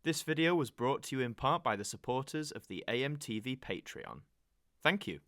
This video was brought to you in part by the supporters of the AMTV Patreon. Thank you.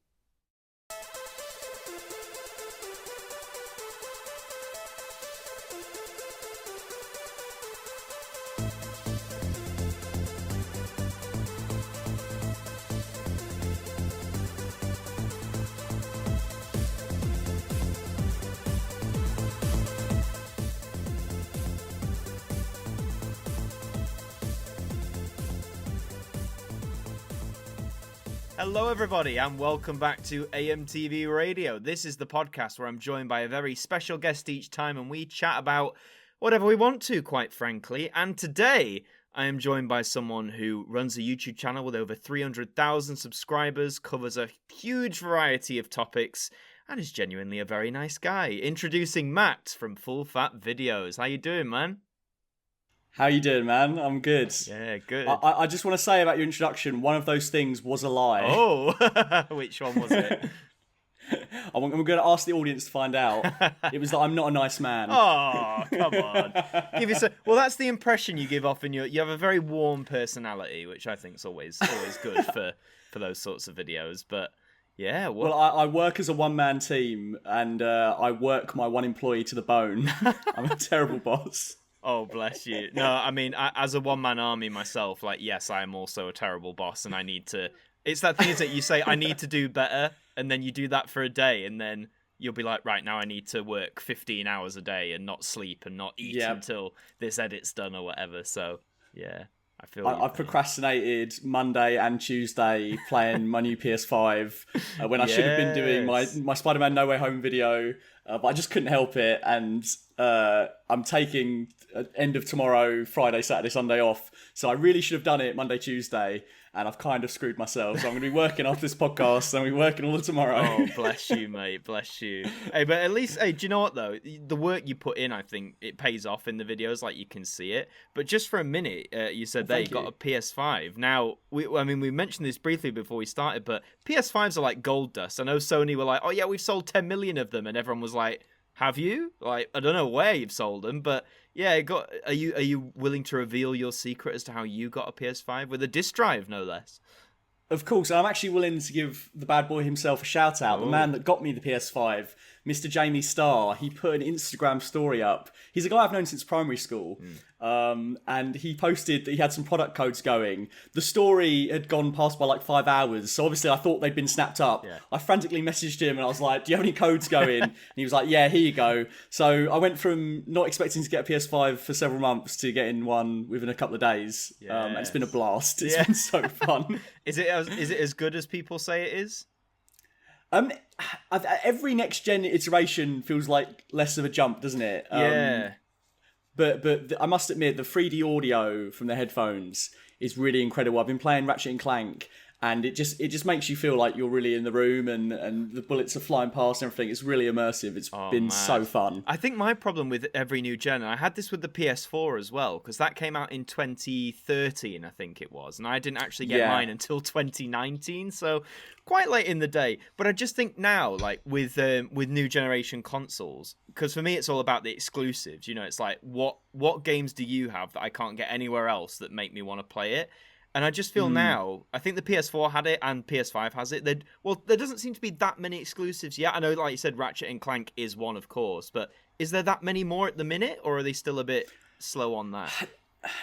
Hello everybody and welcome back to AMTV Radio. This is the podcast where I'm joined by a very special guest each time and we chat about whatever we want to, quite frankly. And today I am joined by someone who runs a YouTube channel with over 300,000 subscribers, covers a huge variety of topics, and is genuinely a very nice guy. Introducing Matt from Full Fat Videos. How you doing, man? How you doing, man? I'm good. Yeah, good. I just want to say about your introduction, one of those things was a lie. Oh, which one was it? I'm going to ask the audience to find out. It was that I'm not a nice man. Oh, come on. Well, that's the impression you give off in you have a very warm personality, which I think is always good for those sorts of videos. But yeah. Well, I work as a one-man team and I work my one employee to the bone. I'm a terrible boss. Oh, bless you. No, I mean, as a one-man army myself, like, yes, I am also a terrible boss, and I need to... It's that thing, is that you say, I need to do better, and then you do that for a day, and then you'll be like, right, now I need to work 15 hours a day and not sleep and not eat until this edit's done or whatever. So, yeah, I feel... I've procrastinated Monday and Tuesday playing my new PS5 when I should have been doing my Spider-Man No Way Home video, but I just couldn't help it, and I'm taking end of tomorrow, Friday, Saturday, Sunday off, so I really should have done it Monday, Tuesday, and I've kind of screwed myself, so I'm going to be working after this podcast, and I'll be working all of tomorrow. Oh, bless you, mate, bless you. Hey, but at least, do you know what, though? The work you put in, I think, it pays off in the videos, like, you can see it, but just for a minute, you said you got a PS5. Now, we mentioned this briefly before we started, but PS5s are like gold dust. I know Sony were like, oh yeah, we've sold 10 million of them, and everyone was like, have you? Like, I don't know where you've sold them, but yeah, are you willing to reveal your secret as to how you got a PS5 with a disc drive, no less? Of course, I'm actually willing to give the bad boy himself a shout out. The man that got me the PS5, Mr. Jamie Starr, he put an Instagram story up. He's a guy I've known since primary school. And he posted that he had some product codes going. The story had gone past by like 5 hours, so obviously I thought they'd been snapped up. Yeah. I frantically messaged him and I was like, do you have any codes going? And he was like, yeah, here you go. So I went from not expecting to get a PS5 for several months to getting one within a couple of days. Yes. And it's been a blast. It's been so fun. Is it as good as people say it is? Every next gen iteration feels like less of a jump, doesn't it? Yeah. But I must admit, the 3D audio from the headphones is really incredible. I've been playing Ratchet and Clank, and it just makes you feel like you're really in the room, and the bullets are flying past and everything. It's really immersive. It's been so fun. I think my problem with every new gen, and I had this with the PS4 as well, because that came out in 2013, I think it was, and I didn't actually get mine until 2019, so quite late in the day. But I just think now, like with new generation consoles, because for me it's all about the exclusives. You know, it's like what games do you have that I can't get anywhere else that make me want to play it? And I just feel now, I think the PS4 had it and PS5 has it. There doesn't seem to be that many exclusives yet. I know, like you said, Ratchet and Clank is one, of course, but is there that many more at the minute, or are they still a bit slow on that?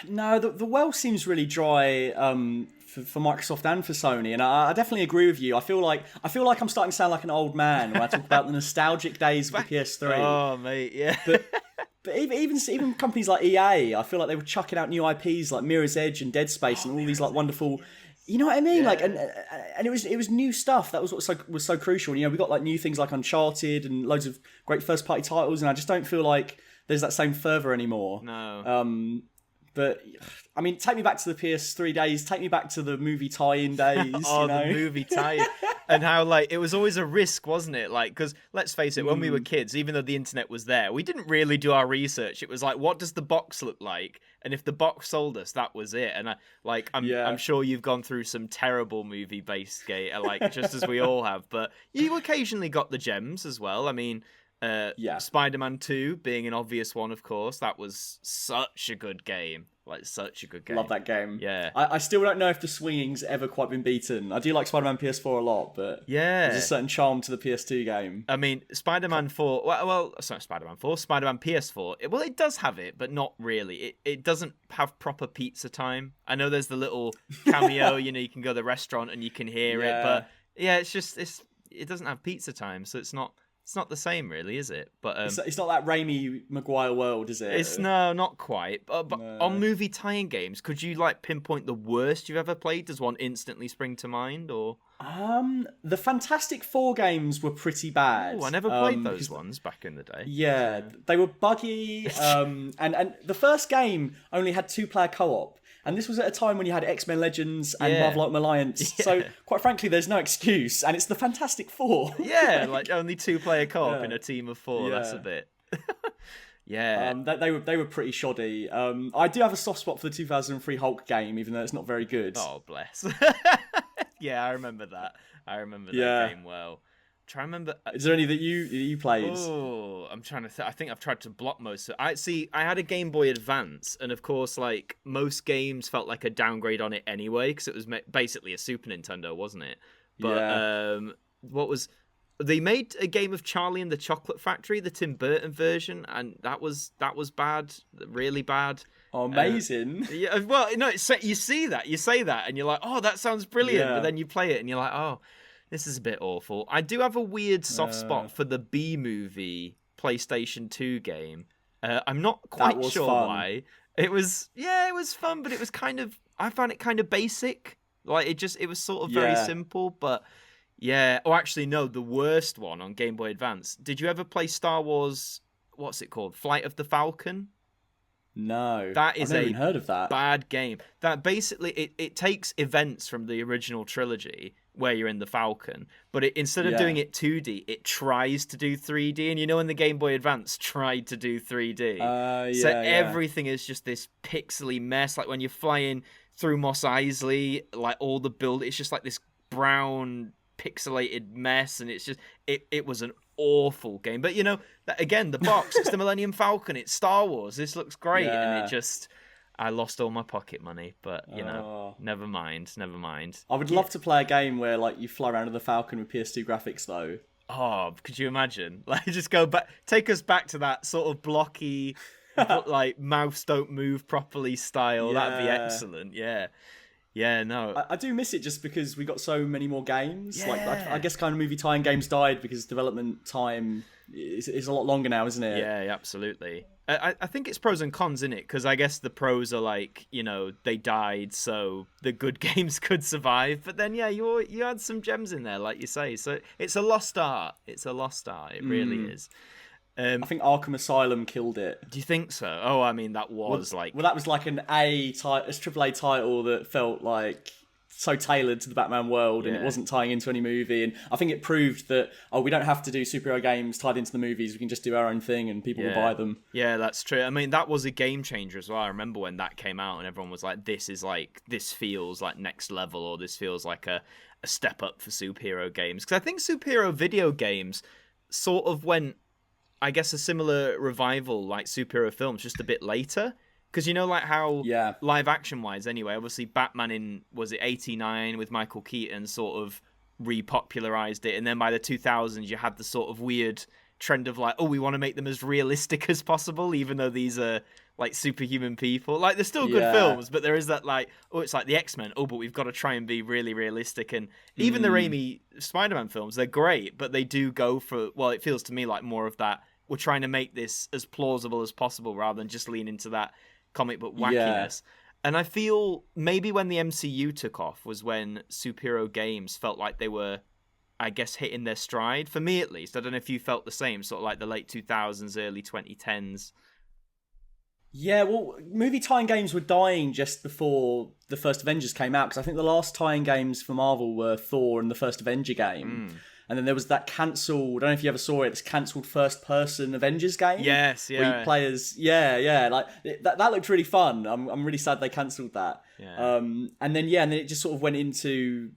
No, the well seems really dry for Microsoft and for Sony, and I definitely agree with you. I feel like I'm starting to sound like an old man when I talk about the nostalgic days of the PS3. Oh, mate, yeah. But even companies like EA, I feel like they were chucking out new IPs like Mirror's Edge and Dead Space and all these like wonderful, you know what I mean? Yeah. Like, and it was new stuff. That was what was so crucial. You know, we got like new things like Uncharted and loads of great first party titles, and I just don't feel like there's that same fervour anymore. No. But I mean, take me back to the PS3 days. Take me back to the movie tie-in days. The movie tie-in, and how like it was always a risk, wasn't it? Like, because let's face it, when we were kids, even though the internet was there, we didn't really do our research. It was like, what does the box look like? And if the box sold us, that was it. And I'm sure you've gone through some terrible movie-based like just as we all have. But you occasionally got the gems as well. I mean, Spider-Man 2 being an obvious one, of course. That was such a good game. Such a good game. Love that game. Yeah. I still don't know if the swinging's ever quite been beaten. I do like Spider-Man PS4 a lot, but there's a certain charm to the PS2 game. I mean, Spider-Man 4... Well, sorry, Spider-Man 4. Spider-Man PS4. It does have it, but not really. It doesn't have proper pizza time. I know there's the little cameo, you can go to the restaurant and you can hear it, but it doesn't have pizza time, so it's not the same, really, is it? But it's not that Raimi Maguire world, is it? It's not quite. But on movie tie-in games, could you pinpoint the worst you've ever played? Does one instantly spring to mind, or? The Fantastic Four games were pretty bad. Oh, I never played those ones back in the day. Yeah, they were buggy. And the first game only had 2-player co-op. And this was at a time when you had X-Men Legends and Marvel Ultimate Alliance. Yeah. So, quite frankly, there's no excuse. And it's the Fantastic Four. Yeah, only 2-player co-op in a team of 4. Yeah. That's a bit... Yeah. They were pretty shoddy. I do have a soft spot for the 2003 Hulk game, even though it's not very good. Oh, bless. Yeah, I remember that. I remember that game well. Try to remember. Is there any that you played? Oh, I'm trying to. I think I've tried to block most. I had a Game Boy Advance, and of course, most games felt like a downgrade on it anyway, because it was basically a Super Nintendo, wasn't it? But they made a game of Charlie and the Chocolate Factory, the Tim Burton version, and that was bad, really bad. Oh, amazing. Yeah, well, no, you say that, and you're like, oh, that sounds brilliant, but then you play it, and you're like, oh. This is a bit awful. I do have a weird soft spot for the B-movie PlayStation 2 game. I'm not quite sure why. It was fun, but it was I found it kind of basic. It was sort of very simple, but yeah. Oh, actually, no, the worst one on Game Boy Advance. Did you ever play Star Wars, what's it called? Flight of the Falcon? No. That is I've never even heard of that. Bad game. That basically, it takes events from the original trilogy where you're in the Falcon, but instead of doing it 2D, it tries to do 3D, and when the Game Boy Advance tried to do 3D, everything is just this pixely mess. When you're flying through Mos Eisley, all the it's just this brown pixelated mess, and it's just it was an awful game. But that, again, the box, it's the Millennium Falcon, it's Star Wars, this looks great, and it just... I lost all my pocket money, but, never mind. I would love to play a game where, you fly around in the Falcon with PS2 graphics, though. Oh, could you imagine? Just go back, take us back to that sort of blocky, mouths don't move properly style. Yeah. That'd be excellent, yeah. Yeah, no. I do miss it just because we got so many more games. Yeah. I guess kind of movie tie-in games died because development time is a lot longer now, isn't it? Yeah, absolutely. I think it's pros and cons, isn't it? Because I guess the pros are they died, so the good games could survive. But then, you had some gems in there, like you say. So it's a lost art. It really is. I think Arkham Asylum killed it. Do you think so? Oh, I mean, that was Well, that was an AAA title that felt so tailored to the Batman world, and it wasn't tying into any movie. And I think it proved that, we don't have to do superhero games tied into the movies. We can just do our own thing, and people will buy them. Yeah, that's true. I mean, that was a game changer as well. I remember when that came out, and everyone was like, this feels like next level, or this feels like a step up for superhero games. Because I think superhero video games sort of went, I guess, a similar revival like superhero films just a bit later. Because how live action wise anyway, obviously Batman in, was it 89 with Michael Keaton sort of repopularized it, and then by the 2000s you had the sort of weird trend of we want to make them as realistic as possible, even though these are superhuman people. They're still good films, but there is that it's like the X-Men, but we've got to try and be really realistic. And even the Raimi Spider-Man films, they're great, but they do go for, it feels to me like more of that, we're trying to make this as plausible as possible rather than just lean into that comic book wackiness. And I feel maybe when the MCU took off was when superhero games felt like they were, I guess, hitting their stride, for me at least. I don't know if you felt the same, sort of the late 2000s, early 2010s. Yeah, well, movie tie-in games were dying just before the first Avengers came out, because I think the last tie-in games for Marvel were Thor and the first Avenger game. And then there was that cancelled, I don't know if you ever saw it, this cancelled first-person Avengers game. Yes, yeah. Where you play as, that looked really fun. I'm really sad they cancelled that. Yeah. And then it just sort of went into,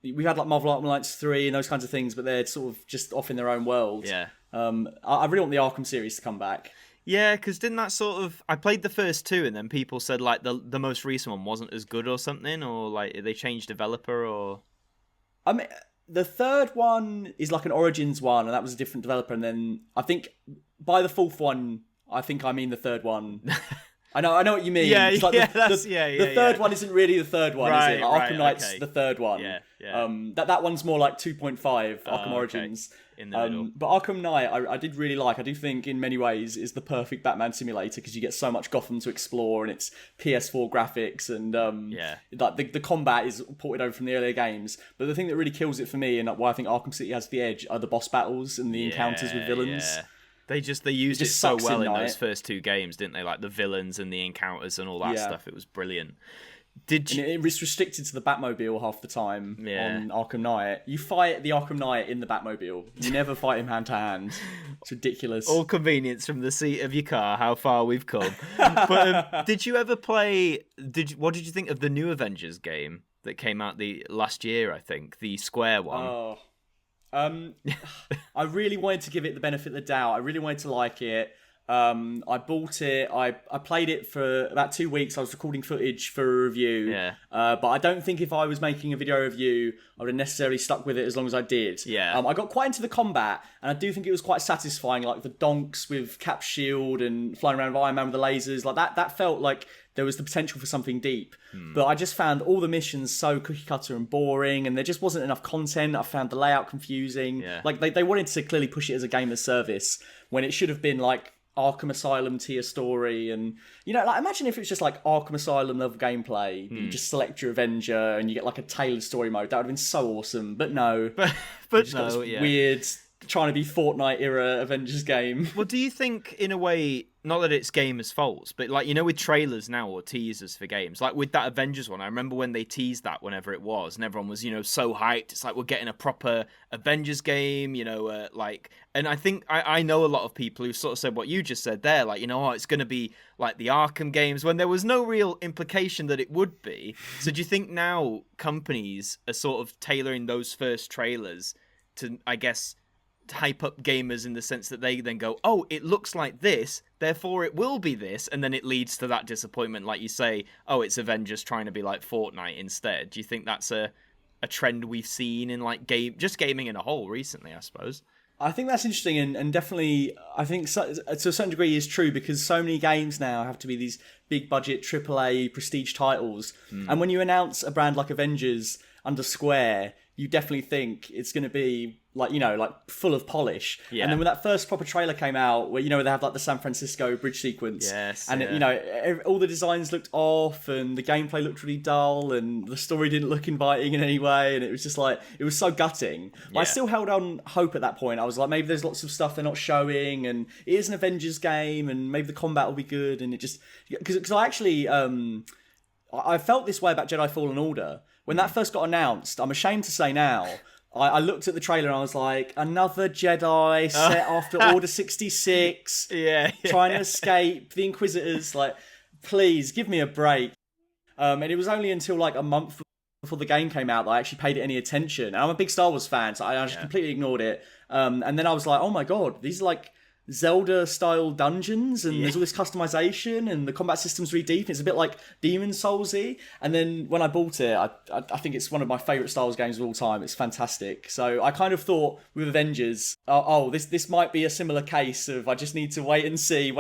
we had Marvel Ultimate Alliance 3 and those kinds of things, but they're sort of just off in their own world. Yeah. I really want the Arkham series to come back. Yeah, because didn't that sort of... I played the first two, and then people said, like, the most recent one wasn't as good or something, or, like, they changed developer, or... I mean, the third one is like an Origins one, and that was a different developer, and then I think by the fourth one, I think I mean the third one... I know what you mean. Yeah, it's like the third one isn't really the third one, right, is it? Like, right, Arkham Knight's okay. the third one. Yeah. That one's more like 2.5, Arkham Origins. In the middle. But Arkham Knight, I did really like. I do think in many ways is the perfect Batman simulator because you get so much Gotham to explore, and it's PS4 graphics, and like the combat is ported over from the earlier games. But the thing that really kills it for me, and why I think Arkham City has the edge, are the boss battles and the encounters with villains. Yeah. They used it so well in those first two games, didn't they? Like the villains and the encounters and all that stuff. It was brilliant. And it was restricted to the Batmobile half the time on Arkham Knight. You fight the Arkham Knight in the Batmobile. You never fight him hand to hand. It's ridiculous. All convenience from the seat of your car. How far we've come. But did you ever play? What did you think of the new Avengers game that came out the last year? I think the Square one. Oh. I really wanted to give it the benefit of the doubt. I really wanted to like it. I bought it. I played it for about 2 weeks. I was recording footage for a review. Yeah. But I don't think if I was making a video review, I would have necessarily stuck with it as long as I did. Yeah. I got quite into the combat, and I do think it was quite satisfying. Like the donks with Cap's shield and flying around with Iron Man with the lasers. Like that felt like there was the potential for something deep. But I just found all the missions so cookie cutter and boring, and there just wasn't enough content. I found the layout confusing. Yeah. Like they wanted to clearly push it as a game as service when it should have been like Arkham Asylum tier story. And like imagine if it's just like Arkham Asylum level gameplay, you just select your Avenger and you get like a tailored story mode. That would have been so awesome. But no. but no, weird trying to be Fortnite era Avengers game. Well, do you think in a way, not that it's gamers' faults, but like, with trailers now or teasers for games, like with that Avengers one, I remember when they teased that whenever it was, and everyone was, so hyped. It's like, we're getting a proper Avengers game, and I think I know a lot of people who sort of said what you just said there, like, it's going to be like the Arkham games, when there was no real implication that it would be. So do you think now companies are sort of tailoring those first trailers to, I guess, hype up gamers in the sense that they then go, oh, it looks like this, therefore it will be this, and then it leads to that disappointment, like you say, oh, it's Avengers trying to be like Fortnite instead. Do you think that's a trend we've seen in like gaming in a whole recently, I suppose? I think that's interesting, and definitely I think to a certain degree is true, because so many games now have to be these big budget AAA prestige titles, and when you announce a brand like Avengers under Square, you definitely think it's going to be like, like full of polish. Yeah. And then when that first proper trailer came out, where, they have like the San Francisco bridge sequence. Yes. And, all the designs looked off, and the gameplay looked really dull, and the story didn't look inviting in any way. And it was just like, it was so gutting. But I still held on hope at that point. I was like, maybe there's lots of stuff they're not showing, and it is an Avengers game, and maybe the combat will be good. And it just, because I actually, I felt this way about Jedi Fallen Order. When that first got announced, I'm ashamed to say now, I looked at the trailer and I was like, another Jedi set after Order 66, trying to escape the Inquisitors. Like, please give me a break. And it was only until like a month before the game came out that I actually paid it any attention. And I'm a big Star Wars fan, so I just completely ignored it. And then I was like, oh my god, these are like Zelda-style dungeons, and there's all this customization, and the combat system's really deep. It's a bit like Demon Souls-y. And then when I bought it, I think it's one of my favourite Star Wars games of all time. It's fantastic. So I kind of thought with Avengers, this might be a similar case of I just need to wait and see.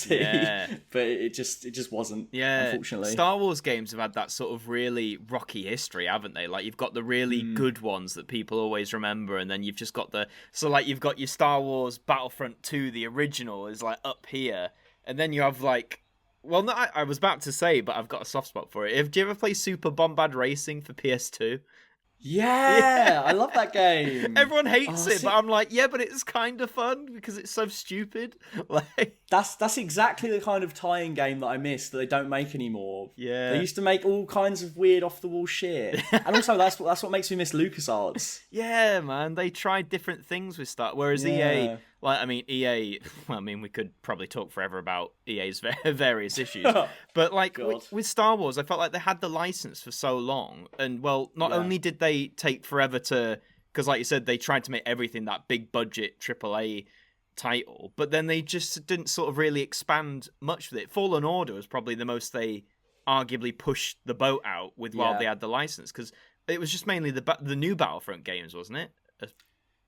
Yeah. But it just wasn't, unfortunately. Star Wars games have had that sort of really rocky history, haven't they? Like, you've got the really good ones that people always remember, and then you've just got you've got your Star Wars Battlefront 2, the original is like up here, and then you have like, well, no, I was about to say, but I've got a soft spot for it. Do you ever play Super Bombad Racing for PS2? Yeah, I love that game. Everyone hates it, but I'm like, but it's kind of fun because it's so stupid. Like, that's exactly the kind of tie-in game that I miss that they don't make anymore. Yeah, they used to make all kinds of weird off-the-wall shit, and also that's what makes me miss LucasArts. Yeah, man, they tried different things with Star. Whereas EA, EA. Well, we could probably talk forever about EA's various issues, but like with Star Wars, I felt like they had the license for so long, and not only did they take forever to, because like you said, they tried to make everything that big budget AAA title, but then they just didn't sort of really expand much with it. Fallen Order was probably the most they arguably pushed the boat out with while they had the license, because it was just mainly the new Battlefront games, wasn't it?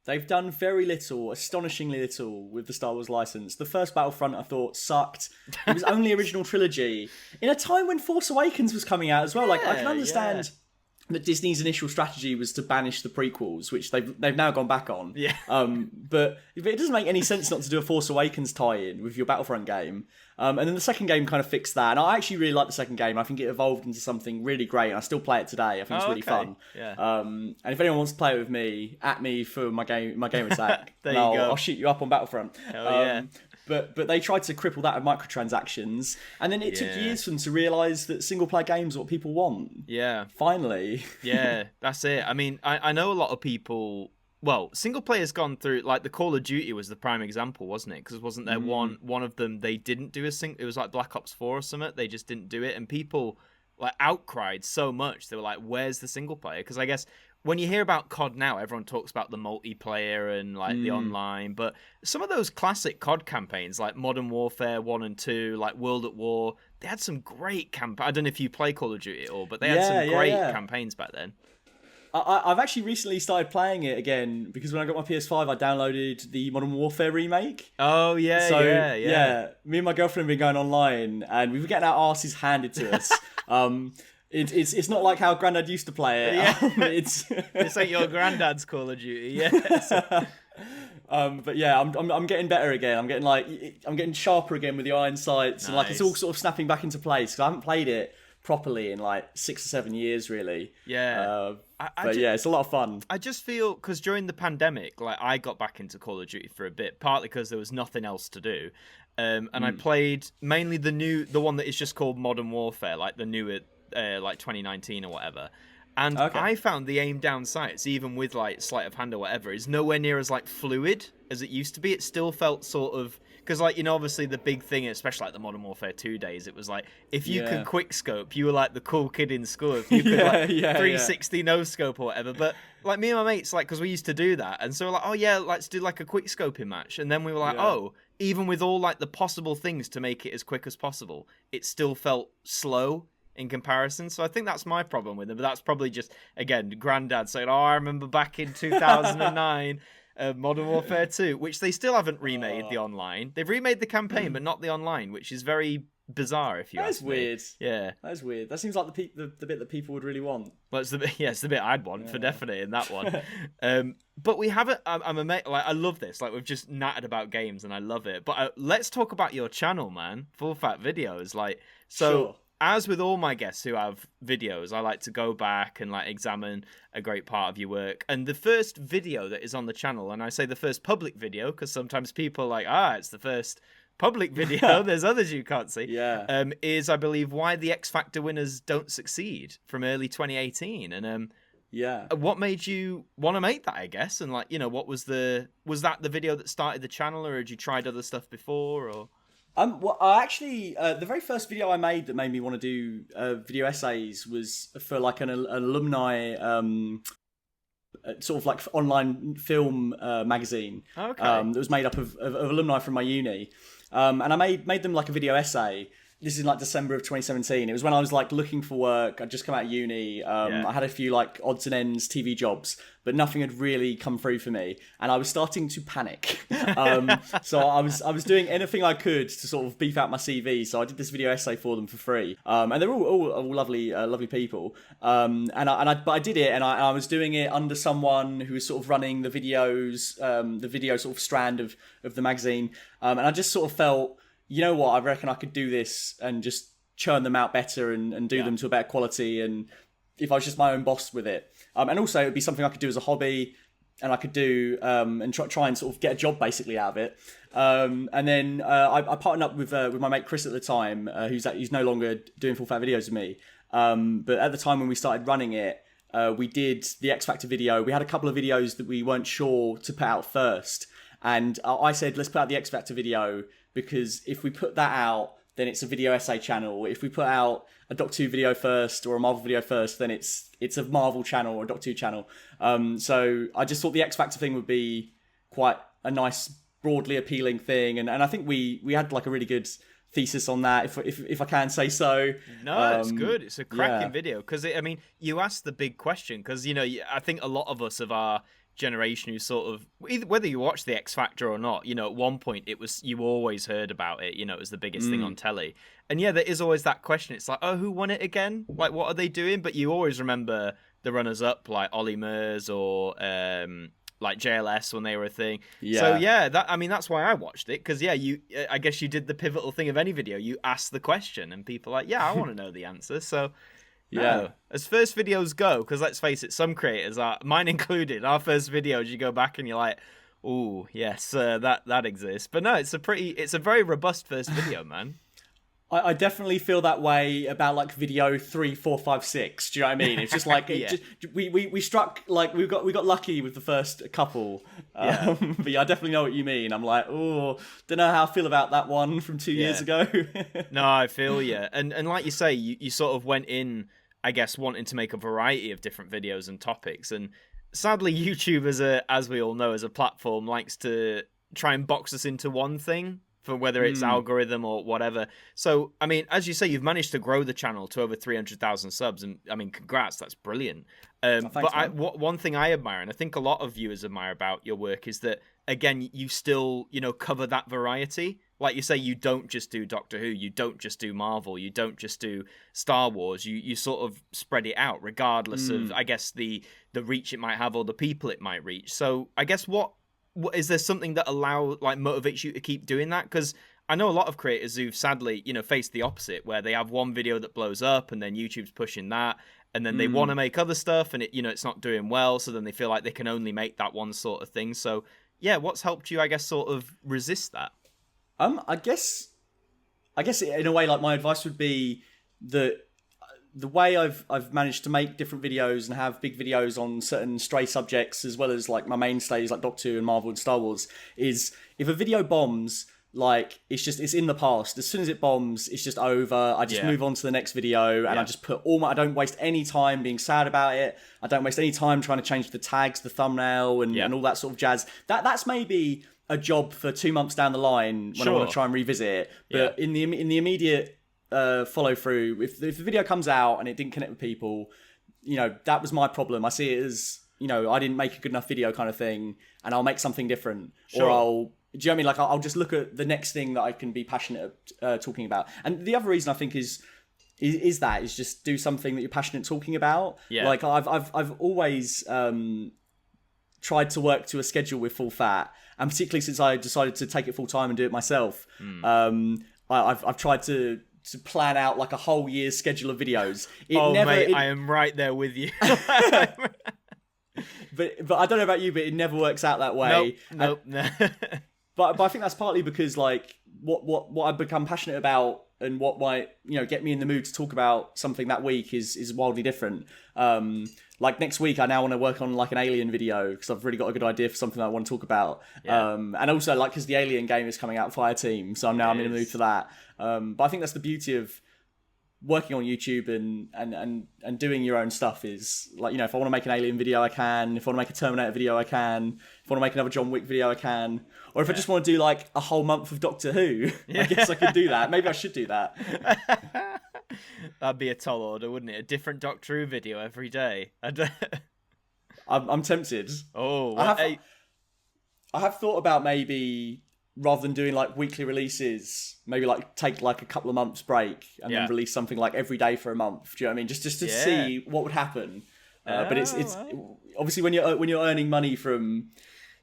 They've done very little, astonishingly little, with the Star Wars license. The first Battlefront, I thought, sucked. It was only original trilogy. In a time when Force Awakens was coming out as well. Like, I can understand that Disney's initial strategy was to banish the prequels, which they've now gone back on. Yeah. But it doesn't make any sense not to do a Force Awakens tie-in with your Battlefront game. And then the second game kind of fixed that. And I actually really like the second game. I think it evolved into something really great. And I still play it today. I think it's really fun. Yeah. And if anyone wants to play it with me, at me for my game attack. There you go. I'll shoot you up on Battlefront. Hell yeah. But they tried to cripple that with microtransactions, and then it took years for them to realise that single-player games are what people want. Yeah. Finally. Yeah, that's it. I mean, I know a lot of people... Well, single player's gone through... Like, the Call of Duty was the prime example, wasn't it? Because wasn't there one of them, they didn't do a single... It was like Black Ops 4 or something. They just didn't do it, and people like outcried so much. They were like, where's the single player? Because I guess... When you hear about COD now, everyone talks about the multiplayer and like the online, but some of those classic COD campaigns, like Modern Warfare 1 and 2, like World at War, they had some great campaigns. I don't know if you play Call of Duty at all, but they had some great campaigns back then. I've actually recently started playing it again, because when I got my PS5, I downloaded the Modern Warfare remake. Oh, yeah. Me and my girlfriend have been going online, and we were getting our asses handed to us. It's not like how Grandad used to play it. It's like your granddad's Call of Duty. Yeah. But yeah, I'm getting better again. I'm getting sharper again with the iron sights, and like it's all sort of snapping back into place, because I haven't played it properly in like 6 or 7 years, really. Yeah. It's a lot of fun. I just feel, because during the pandemic, like I got back into Call of Duty for a bit, partly because there was nothing else to do. And I played mainly the one that is just called Modern Warfare, like the newer, like 2019 or whatever. And I found the aim down sights, even with like sleight of hand or whatever, is nowhere near as like fluid as it used to be. It still felt sort of, because like, you know, obviously the big thing, especially like the Modern Warfare 2 days, it was like, if you could quick scope, you were like the cool kid in school. If you could 360 no scope or whatever. But like me and my mates, like, because we used to do that, and so we're like, oh yeah, let's do like a quick scoping match. And then we were like, even with all like the possible things to make it as quick as possible, it still felt slow in comparison. So I think that's my problem with it. But that's probably just, again, Grandad saying, I remember back in 2009, Modern Warfare 2, which they still haven't remade the online. They've remade the campaign, but not the online, which is very bizarre, if you ask me. Weird. Yeah. That's weird. That seems like the bit that people would really want. Well, it's the bit I'd want for definite in that one. But we haven't. I'm amazed. Like, I love this. Like, we've just nattered about games, and I love it. But let's talk about your channel, man. Full Fat Videos. Like, so. Sure. As with all my guests who have videos, I like to go back and like examine a great part of your work. And the first video that is on the channel, and I say the first public video because sometimes people are like, it's the first public video. There's others you can't see. Yeah. Is, I believe, why the X Factor winners don't succeed from early 2018. And what made you want to make that, I guess? And like, you know, was that the video that started the channel, or had you tried other stuff before, or? Well, I actually, the very first video I made that made me want to do video essays was for like an alumni, sort of like online film magazine. Okay. That was made up of alumni from my uni, and I made them like a video essay. This is like December of 2017. It was when I was like looking for work. I'd just come out of uni. I had a few like odds and ends TV jobs, but nothing had really come through for me, and I was starting to panic. So I was doing anything I could to sort of beef out my CV. So I did this video essay for them for free, and they're all lovely, lovely people. But I did it, and I was doing it under someone who was sort of running the videos, the video sort of strand of the magazine, and I just sort of felt, you know what, I reckon I could do this and just churn them out better and do them to a better quality, and if I was just my own boss with it. And also it would be something I could do as a hobby, and I could do and try and sort of get a job basically out of it. And then I partnered up with my mate Chris at the time, who's no longer doing Full Fat Videos with me. But at the time when we started running it, we did the X Factor video. We had a couple of videos that we weren't sure to put out first. And I said, let's put out the X Factor video, because if we put that out, then it's a video essay channel. If we put out a Doctor Who video first or a Marvel video first, then it's a Marvel channel or a Doctor Who channel. So I just thought the X Factor thing would be quite a nice broadly appealing thing. And I think we had like a really good thesis on that, if I can say so. No, it's good. It's a cracking video because I mean, you asked the big question because I think a lot of us of our generation who sort of whether you watch the X Factor or not, at one point you always heard about it. It was the biggest thing on telly, and there is always that question. It's like, oh, who won it again? Like, what are they doing? But you always remember the runners up, like Ollie Murs or like JLS when they were a thing. Yeah. So that's why I watched it because I guess you did the pivotal thing of any video. You ask the question and people are like, I want to know the answer. So no. As first videos go, because let's face it, some creators are, mine included, our first videos you go back and you're like, oh yes, that exists. But no, it's a very robust first video, man. I definitely feel that way about like video 3, 4, 5, 6. Do you know what I mean? It's just like we struck, like we got lucky with the first couple. But I definitely know what you mean. I'm like, oh, don't know how I feel about that one from 2 years ago. No, I feel you. And like you say, you sort of went in, I guess, wanting to make a variety of different videos and topics. And sadly, YouTube, as we all know, as a platform, likes to try and box us into one thing, for whether it's algorithm or whatever. So, I mean, as you say, you've managed to grow the channel to over 300,000 subs. And, I mean, congrats, that's brilliant. One thing I admire, and I think a lot of viewers admire about your work, is that, again, you still, cover that variety. Like you say, you don't just do Doctor Who, you don't just do Marvel, you don't just do Star Wars. You sort of spread it out, regardless of, I guess, the reach it might have or the people it might reach. So, I guess what is there something that motivates you to keep doing that? Because I know a lot of creators who've sadly, faced the opposite, where they have one video that blows up and then YouTube's pushing that, and then they want to make other stuff and it's not doing well, so then they feel like they can only make that one sort of thing. So yeah, what's helped you, I guess, sort of resist that? I guess in a way, like, my advice would be that the way I've managed to make different videos and have big videos on certain stray subjects, as well as like my mainstays like Doctor Who and Marvel and Star Wars, is if a video bombs, like, it's in the past. As soon as it bombs, it's just over. I just move on to the next video, and I just put I don't waste any time being sad about it. I don't waste any time trying to change the tags, the thumbnail, and all that sort of jazz. That's maybe a job for 2 months down the line when I want to try and revisit it. But in the immediate follow through, if the video comes out and it didn't connect with people, that was my problem. I see it as, I didn't make a good enough video kind of thing, and I'll make something different. Or I'll, do you know what I mean? Like, I'll just look at the next thing that I can be passionate talking about. And the other reason I think is just do something that you're passionate talking about. Yeah. Like, I've always tried to work to a schedule with Full Fat, and particularly since I decided to take it full time and do it myself, I've tried to plan out like a whole year's schedule of videos. I am right there with you. But I don't know about you, but it never works out that way. Nope. But I think that's partly because, like, what I've become passionate about and what might get me in the mood to talk about something that week is wildly different. Like, next week I now want to work on like an Alien video because I've really got a good idea for something I want to talk about. And also, like, because the Alien game is coming out Fireteam, so I'm in the mood for that. But I think that's the beauty of working on YouTube and doing your own stuff is, like, if I want to make an Alien video, I can. If I want to make a Terminator video, I can. If I want to make another John Wick video, I can. Or if I just want to do like a whole month of Doctor Who, I guess I could do that. Maybe I should do that. That'd be a tall order, wouldn't it? A different Doctor Who video every day. I'm tempted. Oh, I have thought about maybe, rather than doing like weekly releases, maybe like take like a couple of months break and then release something like every day for a month. Do you know what I mean? Just to see what would happen. But it's obviously when you're earning money from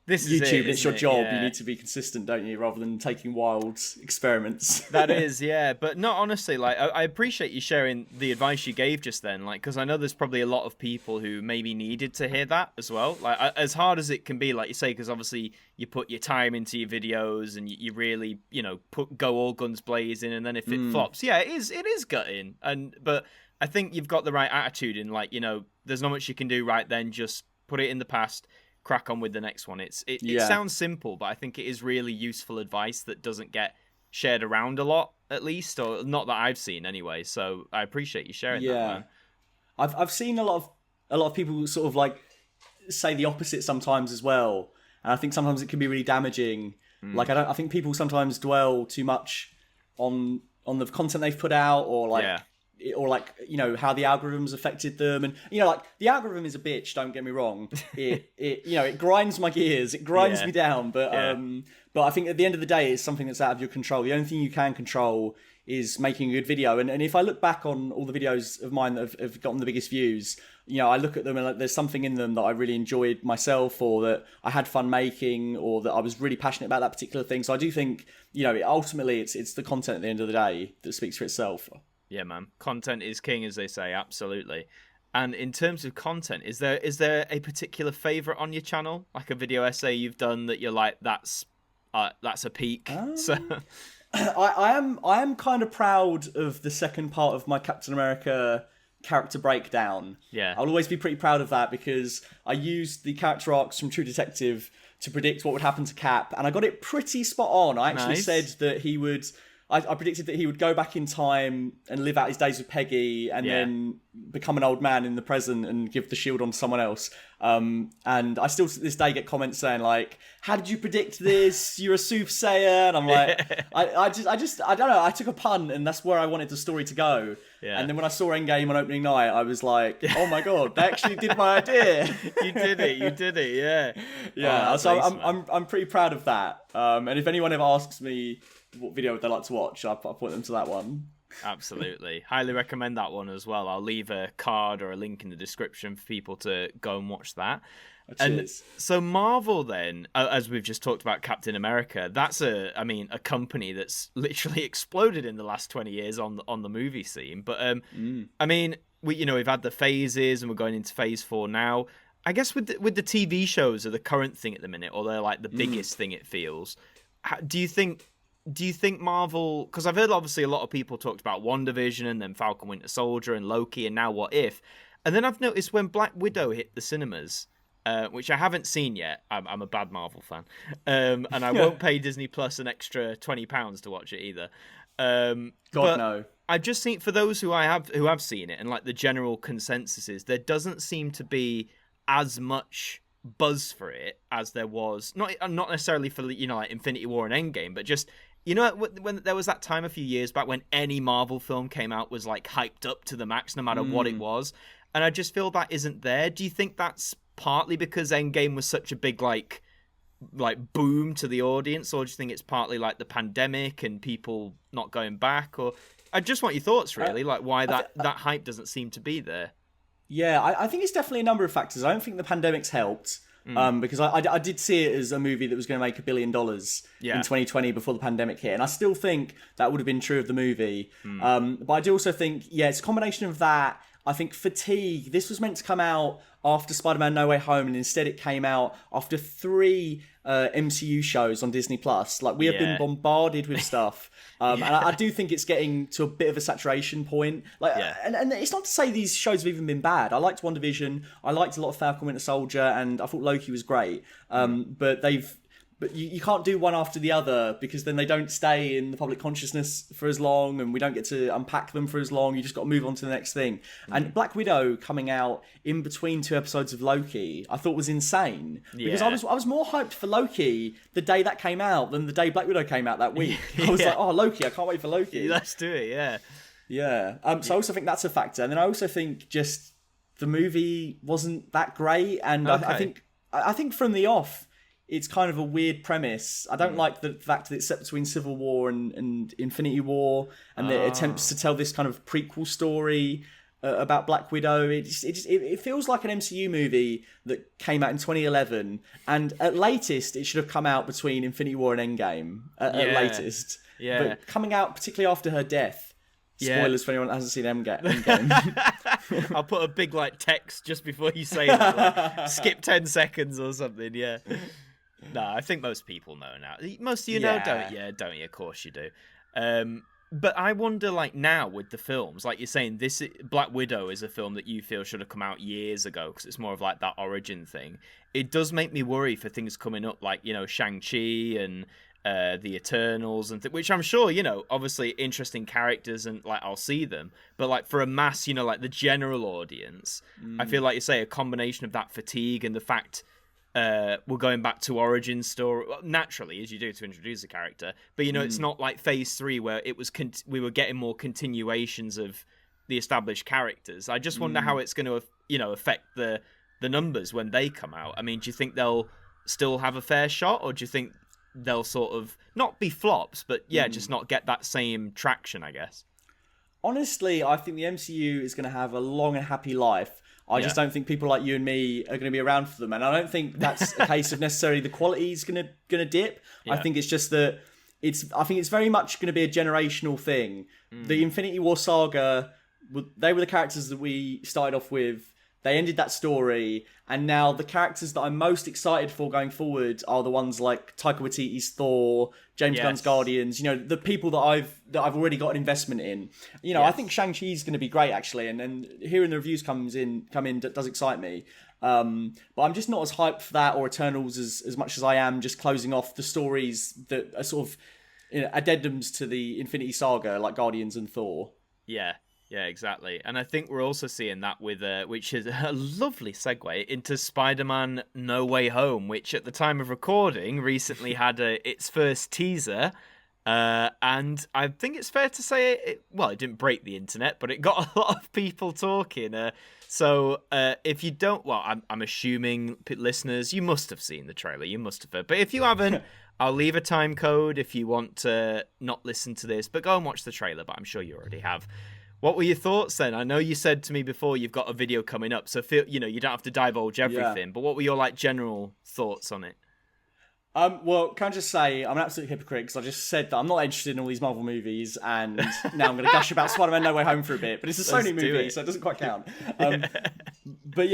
YouTube, it's your job. You need to be consistent, don't you? Rather than taking wild experiments. That is, yeah. But no, honestly, like, I appreciate you sharing the advice you gave just then, like, because I know there's probably a lot of people who maybe needed to hear that as well. Like, as hard as it can be, like you say, because obviously you put your time into your videos and you really, go all guns blazing, and then if it flops, it is gutting. But I think you've got the right attitude in, like, there's not much you can do right then. Just put it in the past. Crack on with the next one. It sounds simple, but I think it is really useful advice that doesn't get shared around a lot, at least, or not that I've seen anyway. So I appreciate you sharing that, man. I've seen a lot of people sort of like say the opposite sometimes as well, and I think sometimes it can be really damaging. Like, I think people sometimes dwell too much on the content they've put out, or like, how the algorithms affected them. And, like, the algorithm is a bitch, don't get me wrong. It grinds my gears, it grinds me down. But I think at the end of the day, it's something that's out of your control. The only thing you can control is making a good video. And if I look back on all the videos of mine that have gotten the biggest views, I look at them and, like, there's something in them that I really enjoyed myself, or that I had fun making, or that I was really passionate about that particular thing. So I do think, ultimately it's the content at the end of the day that speaks for itself. Yeah, man. Content is king, as they say. Absolutely. And in terms of content, is there a particular favorite on your channel, like a video essay you've done that you're like, that's a peak? So I am kind of proud of the second part of my Captain America character breakdown. Yeah, I'll always be pretty proud of that, because I used the character arcs from True Detective to predict what would happen to Cap, and I got it pretty spot on. I actually said that he would. I predicted that he would go back in time and live out his days with Peggy, and then become an old man in the present and give the shield on to someone else. And I still to this day get comments saying, like, "How did you predict this? You're a soothsayer." And I'm like, I don't know. I took a punt, and that's where I wanted the story to go. Yeah. And then when I saw Endgame on opening night, I was like, "Oh my god, they actually did my idea." You did it. Yeah. Yeah. So I'm pretty proud of that. And if anyone ever asks me what video would they like to watch, I'll point them to that one. Absolutely. Highly recommend that one as well. I'll leave a card or a link in the description for people to go and watch that. And so Marvel then, as we've just talked about Captain America, that's a company that's literally exploded in the last 20 years on the movie scene. But I mean, we've had the phases, and we're going into phase 4 now. I guess with the TV shows are the current thing at the minute, or they're like the biggest thing, it feels. Do you think Marvel, because I've heard obviously a lot of people talked about WandaVision and then Falcon Winter Soldier and Loki and now What If, and then I've noticed when Black Widow hit the cinemas, which I haven't seen yet, I'm a bad Marvel fan, and I won't pay Disney Plus an extra £20 to watch it either. No. I've just seen, for those who have seen it, and like the general consensus is there doesn't seem to be as much buzz for it as there was, not necessarily for like Infinity War and Endgame, but just when there was that time a few years back when any Marvel film came out was like hyped up to the max no matter what it was, and I just feel that isn't there. Do you think that's partly because Endgame was such a big like boom to the audience, or do you think it's partly like the pandemic and people not going back? Or I just want your thoughts really, like why that hype doesn't seem to be there. Yeah, I think it's definitely a number of factors. I don't think the pandemic's helped. Because I did see it as a movie that was going to make $1 billion in 2020 before the pandemic hit. And I still think that would have been true of the movie. But I do also think, it's a combination of that. I think fatigue. This was meant to come out after Spider-Man No Way Home, and instead it came out after 3 MCU shows on Disney Plus. Like, we have been bombarded with stuff. And I do think it's getting to a bit of a saturation point. And it's not to say these shows have even been bad. I liked WandaVision. I liked a lot of Falcon Winter Soldier, and I thought Loki was great. But you can't do one after the other, because then they don't stay in the public consciousness for as long, and we don't get to unpack them for as long. You just got to move on to the next thing. And Black Widow coming out in between 2 episodes of Loki, I thought was insane. Because I was more hyped for Loki the day that came out than the day Black Widow came out that week. I was like, oh, Loki, I can't wait for Loki. Let's do it, yeah. Yeah. So I also think that's a factor. And then I also think just the movie wasn't that great. And I think from the off, it's kind of a weird premise. I don't like the fact that it's set between Civil War and Infinity War, and the attempts to tell this kind of prequel story about Black Widow. It feels like an MCU movie that came out in 2011, and at latest it should have come out between Infinity War and Endgame. At latest, but coming out particularly after her death. Spoilers for anyone that hasn't seen Endgame. I'll put a big text just before you say that. Skip 10 seconds or something. Yeah. No, I think most people know now. Most of you know, don't you? Of course you do. But I wonder, now with the films, like you're saying, this Black Widow is a film that you feel should have come out years ago because it's more of that origin thing. It does make me worry for things coming up, Shang-Chi and the Eternals, and which I'm sure, obviously interesting characters and I'll see them. But for a mass, the general audience, I feel like you say a combination of that fatigue and the fact we're going back to origin story naturally, as you do to introduce a character. But it's not like Phase 3 where it was we were getting more continuations of the established characters. I just wonder how it's going to affect the numbers when they come out. I mean, do you think they'll still have a fair shot, or do you think they'll sort of not be flops, but just not get that same traction, I guess? Honestly, I think the MCU is going to have a long and happy life. I just don't think people like you and me are going to be around for them, and I don't think that's a case of necessarily the quality is going to dip. I think it's just that I think it's very much going to be a generational thing. The Infinity War saga, they were the characters that we started off with. They ended that story, and now the characters that I'm most excited for going forward are the ones like Taika Waititi's Thor, James Gunn's Guardians. The people that I've already got an investment in. I think Shang-Chi's going to be great actually, and then hearing the reviews come in does excite me. But I'm just not as hyped for that or Eternals as much as I am just closing off the stories that are sort of addendums to the Infinity Saga, like Guardians and Thor. Yeah, exactly. And I think we're also seeing that with, which is a lovely segue into Spider-Man No Way Home, which at the time of recording recently had its first teaser. And I think it's fair to say it didn't break the internet, but it got a lot of people talking. So if you don't, I'm assuming listeners, you must have seen the trailer, you must have heard. But if you haven't, I'll leave a time code if you want to not listen to this, but go and watch the trailer, but I'm sure you already have. What were your thoughts then? I know you said to me before you've got a video coming up, so you don't have to divulge everything. But what were your general thoughts on it? Well, can I just say I'm an absolute hypocrite because I just said that I'm not interested in all these Marvel movies, and now I'm going to gush about Spider-Man No Way Home for a bit. But it's a Sony movie, so it doesn't quite count. But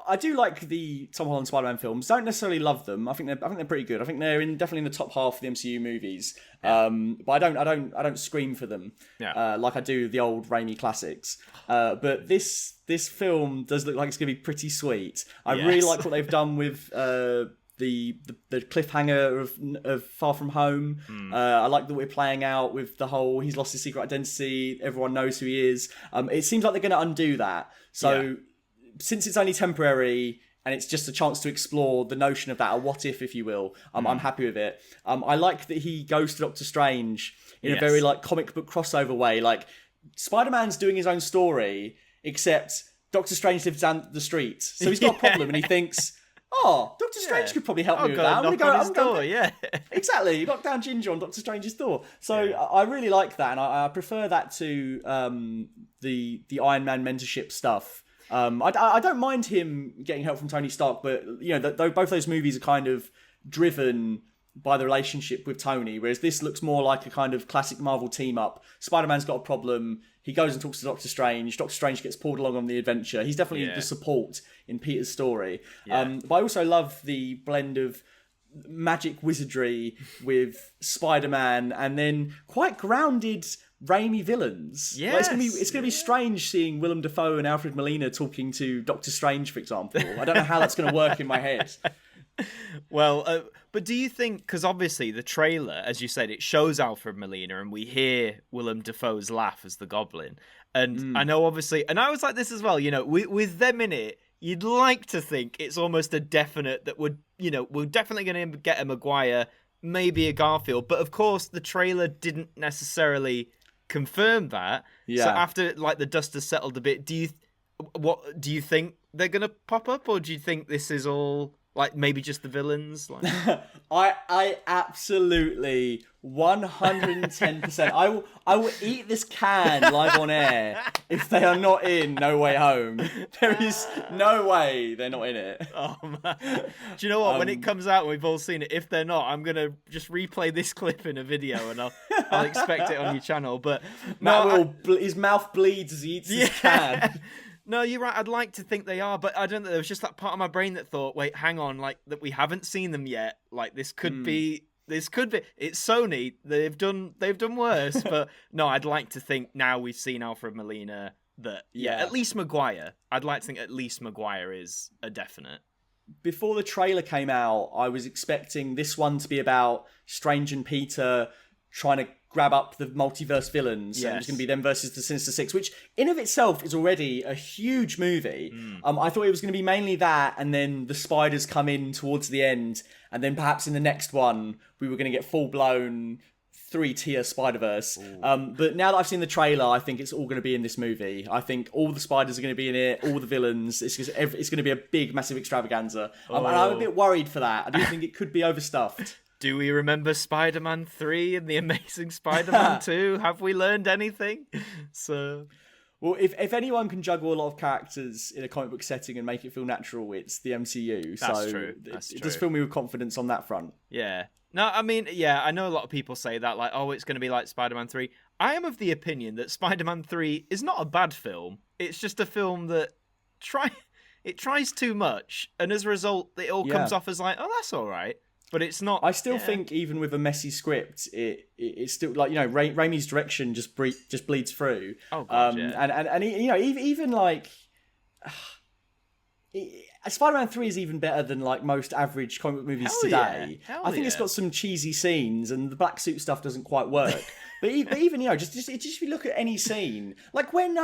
I do like the Tom Holland Spider-Man films. Don't necessarily love them. I think they're pretty good. I think they're definitely in the top half of the MCU movies. But I don't scream for them like I do the old Raimi classics. But this film does look like it's going to be pretty sweet. I really like what they've done with the cliffhanger of Far From Home. I like that we're playing out with the whole he's lost his secret identity. Everyone knows who he is. It seems like they're going to undo that. So. Since it's only temporary and it's just a chance to explore the notion of that, a what if you will, I'm happy with it. I like that he goes to Doctor Strange in a very comic book crossover way. Like Spider-Man's doing his own story, except Doctor Strange lives down the street, so he's got a problem and he thinks, Doctor Strange could probably help me with that. I'm going to go. Exactly. Knock down Ginger on Doctor Strange's door. So I really like that, and I prefer that to the Iron Man mentorship stuff. I don't mind him getting help from Tony Stark, but both those movies are kind of driven by the relationship with Tony, whereas this looks more like a kind of classic Marvel team up. Spider-Man's got a problem. He goes and talks to Doctor Strange. Doctor Strange gets pulled along on the adventure. He's definitely the support in Peter's story. But I also love the blend of magic wizardry with Spider-Man and then quite grounded Raimi villains. Yes. It's gonna be strange seeing Willem Dafoe and Alfred Molina talking to Doctor Strange, for example. I don't know how that's going to work in my head. Well, but do you think, because obviously the trailer, as you said, it shows Alfred Molina and we hear Willem Dafoe's laugh as the Goblin. And I know obviously, and I was like this as well, with them in it, you'd like to think it's almost a definite that we're definitely going to get a Maguire, maybe a Garfield. But of course, the trailer didn't necessarily confirm that. So after the dust has settled a bit, do you think they're gonna pop up, or do you think this is all maybe just the villains? I absolutely 110%. I will eat this can live on air if they are not in No Way Home. There is no way they're not in it. Oh man! Do you know what? When it comes out and we've all seen it, if they're not, I'm gonna just replay this clip in a video and I'll expect it on your channel. But his mouth bleeds as he eats his can. No, you're right. I'd like to think they are, but I don't know. There was just that part of my brain that thought, wait, hang on, that we haven't seen them yet. This could be. It's Sony. They've done worse, but no, I'd like to think now we've seen Alfred Molina that at least Maguire. I'd like to think at least Maguire is a definite. Before the trailer came out, I was expecting this one to be about Strange and Peter trying to grab up the multiverse villains. And it's going to be them versus the Sinister Six, which in of itself is already a huge movie. I thought it was going to be mainly that, and then the spiders come in towards the end, and then perhaps in the next one we were going to get full-blown 3-tier Spider-Verse. But now that I've seen the trailer, I think it's all going to be in this movie. I think all the spiders are going to be in it, all the villains. It's going to be a big, massive extravaganza. And I'm a bit worried for that. I do think it could be overstuffed. Do we remember Spider-Man 3 and The Amazing Spider-Man 2? Have we learned anything? Well, if anyone can juggle a lot of characters in a comic book setting and make it feel natural, it's the MCU. That's true. It does fill me with confidence on that front. Yeah. No, I mean, yeah, I know a lot of people say that, like, oh, it's going to be like Spider-Man 3. I am of the opinion that Spider-Man 3 is not a bad film. It's just a film that tries too much, and as a result, it all comes off as like, oh, that's all right. But it's not. I still think even with a messy script, it's still like, you know, Raimi's direction just bleeds through. Oh God, and you know, even like Spider-Man 3 is even better than like most average comic book movies today. I think it's got some cheesy scenes, and the black suit stuff doesn't quite work. But even, you know, just if you look at any scene, like when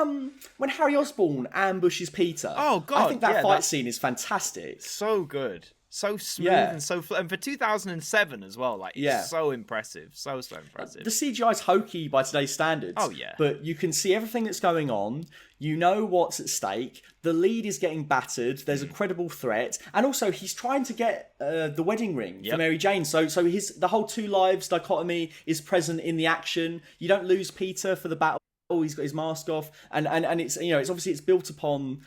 Harry Osborn ambushes Peter. Oh God, I think that fight scene is fantastic. So good. So smooth and and for 2007 as well, like it's so impressive, so impressive. The CGI is hokey by today's standards. Oh yeah, but you can see everything that's going on. You know what's at stake. The lead is getting battered. There's a credible threat, and also he's trying to get the wedding ring for Mary Jane. So the whole two lives dichotomy is present in the action. You don't lose Peter for the battle. He's got his mask off, and it's, you know, it's obviously it's built upon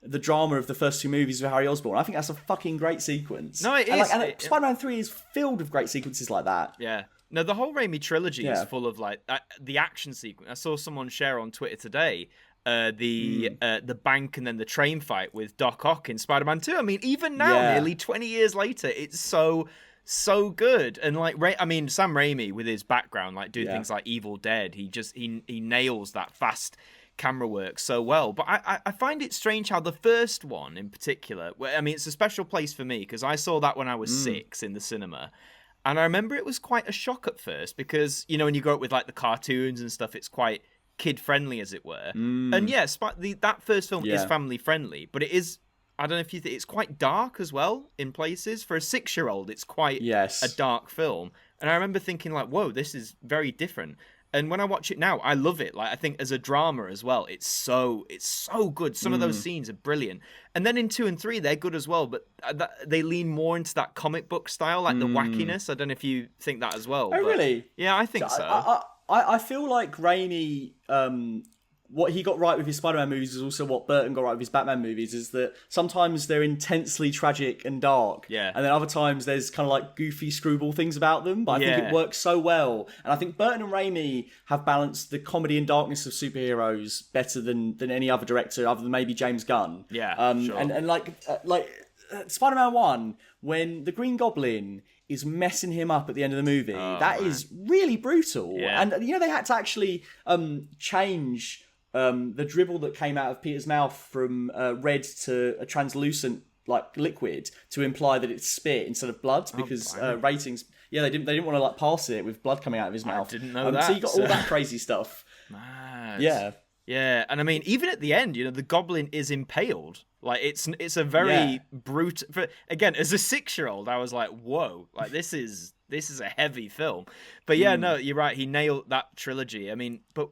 the drama of the first two movies with Harry Osborn. I think that's a fucking great sequence. No, it is. And Spider-Man 3 is filled with great sequences like that. Yeah. No, the whole Raimi trilogy is full of like the action sequence. I saw someone share on Twitter today the bank and then the train fight with Doc Ock in Spider-Man 2. I mean, even now, nearly 20 years later, it's so good. And like, I mean, Sam Raimi with his background, like doing things like Evil Dead, he nails that fast camera work so well. But I find it strange how the first one in particular, I mean, it's a special place for me because I saw that when I was 6 in the cinema, and I remember it was quite a shock at first because, you know, when you grow up with like the cartoons and stuff, it's quite kid friendly, as it were. And yes, that first film is family friendly, but it is, I don't know if you think, it's quite dark as well in places. For a 6-year-old, it's quite a dark film. And I remember thinking like, whoa, this is very different. And when I watch it now, I love it. Like, I think as a drama as well, it's so good. Some of those scenes are brilliant. And then in 2 and 3, they're good as well, but they lean more into that comic book style, like the wackiness. I don't know if you think that as well. Oh, really? Yeah, I think so. I feel like Raimi, what he got right with his Spider-Man movies is also what Burton got right with his Batman movies, is that sometimes they're intensely tragic and dark. Yeah. And then other times there's kind of like goofy screwball things about them. But I think it works so well. And I think Burton and Raimi have balanced the comedy and darkness of superheroes better than any other director, other than maybe James Gunn. Yeah, sure. And like Spider-Man 1, when the Green Goblin is messing him up at the end of the movie, that is really brutal. Yeah. And, you know, they had to actually change the dribble that came out of Peter's mouth from red to a translucent like liquid to imply that it's spit instead of blood, because ratings. Yeah, they didn't want to like pass it with blood coming out of his mouth. I didn't know that. So you got all that crazy stuff. Mad. Yeah, and I mean, even at the end, you know, the Goblin is impaled. Like it's a very brutal. Again, as a 6-year-old, I was like, whoa, like this is a heavy film. But yeah, no, you're right. He nailed that trilogy. I mean, but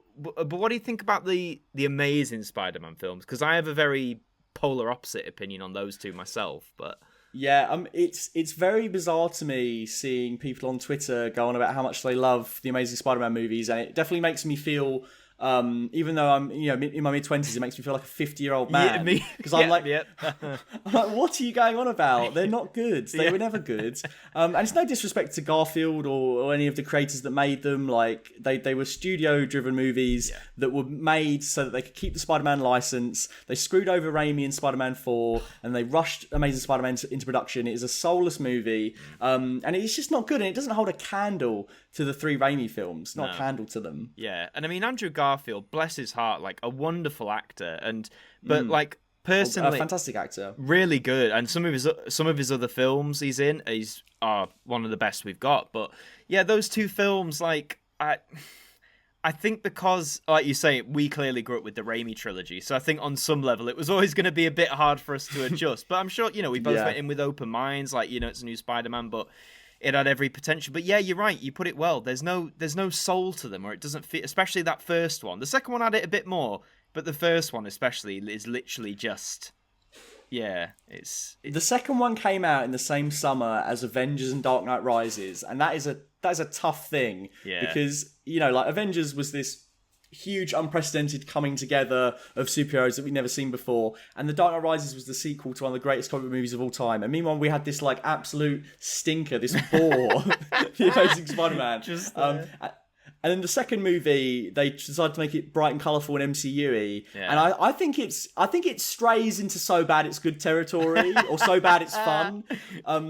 what do you think about the Amazing Spider-Man films? Because I have a very polar opposite opinion on those two myself. But yeah, it's very bizarre to me seeing people on Twitter go on about how much they love the Amazing Spider-Man movies, and it definitely makes me feel. Even though I'm, you know, in my mid-20s, it makes me feel like a 50-year-old man. Because I'm like, I'm like, what are you going on about? They're not good. They were never good. And it's no disrespect to Garfield or any of the creators that made them. Like, they were studio-driven movies that were made so that they could keep the Spider-Man license. They screwed over Raimi in Spider-Man 4, and they rushed Amazing Spider-Man into production. It is a soulless movie, and it's just not good, and it doesn't hold a candle to the 3 Raimi films. Not a candle to them. Yeah, and I mean, Andrew Garfield, bless his heart, like a wonderful actor, but like personally, a fantastic actor, really good. And some of his other films he's in, are one of the best we've got. But yeah, those two films, like I think because, like you say, we clearly grew up with the Raimi trilogy, so I think on some level it was always going to be a bit hard for us to adjust. But I'm sure, we both went in with open minds, like, it's a new Spider-Man, but it had every potential. But yeah, you're right, you put it well. There's no soul to them, or it doesn't fit, especially that first one. The second one had it a bit more, but the first one especially is literally just... Yeah, it's... The second one came out in the same summer as Avengers and Dark Knight Rises, and that is a tough thing. Yeah. Because, like, Avengers was this huge, unprecedented coming together of superheroes that we'd never seen before, and The Dark Knight Rises was the sequel to one of the greatest comic book movies of all time. And meanwhile, we had this, like, absolute stinker, this bore, The Amazing Spider-Man. And then the second movie, they decided to make it bright and colourful and MCU-y. Yeah. And I think it strays into so bad it's good territory, or so bad it's fun,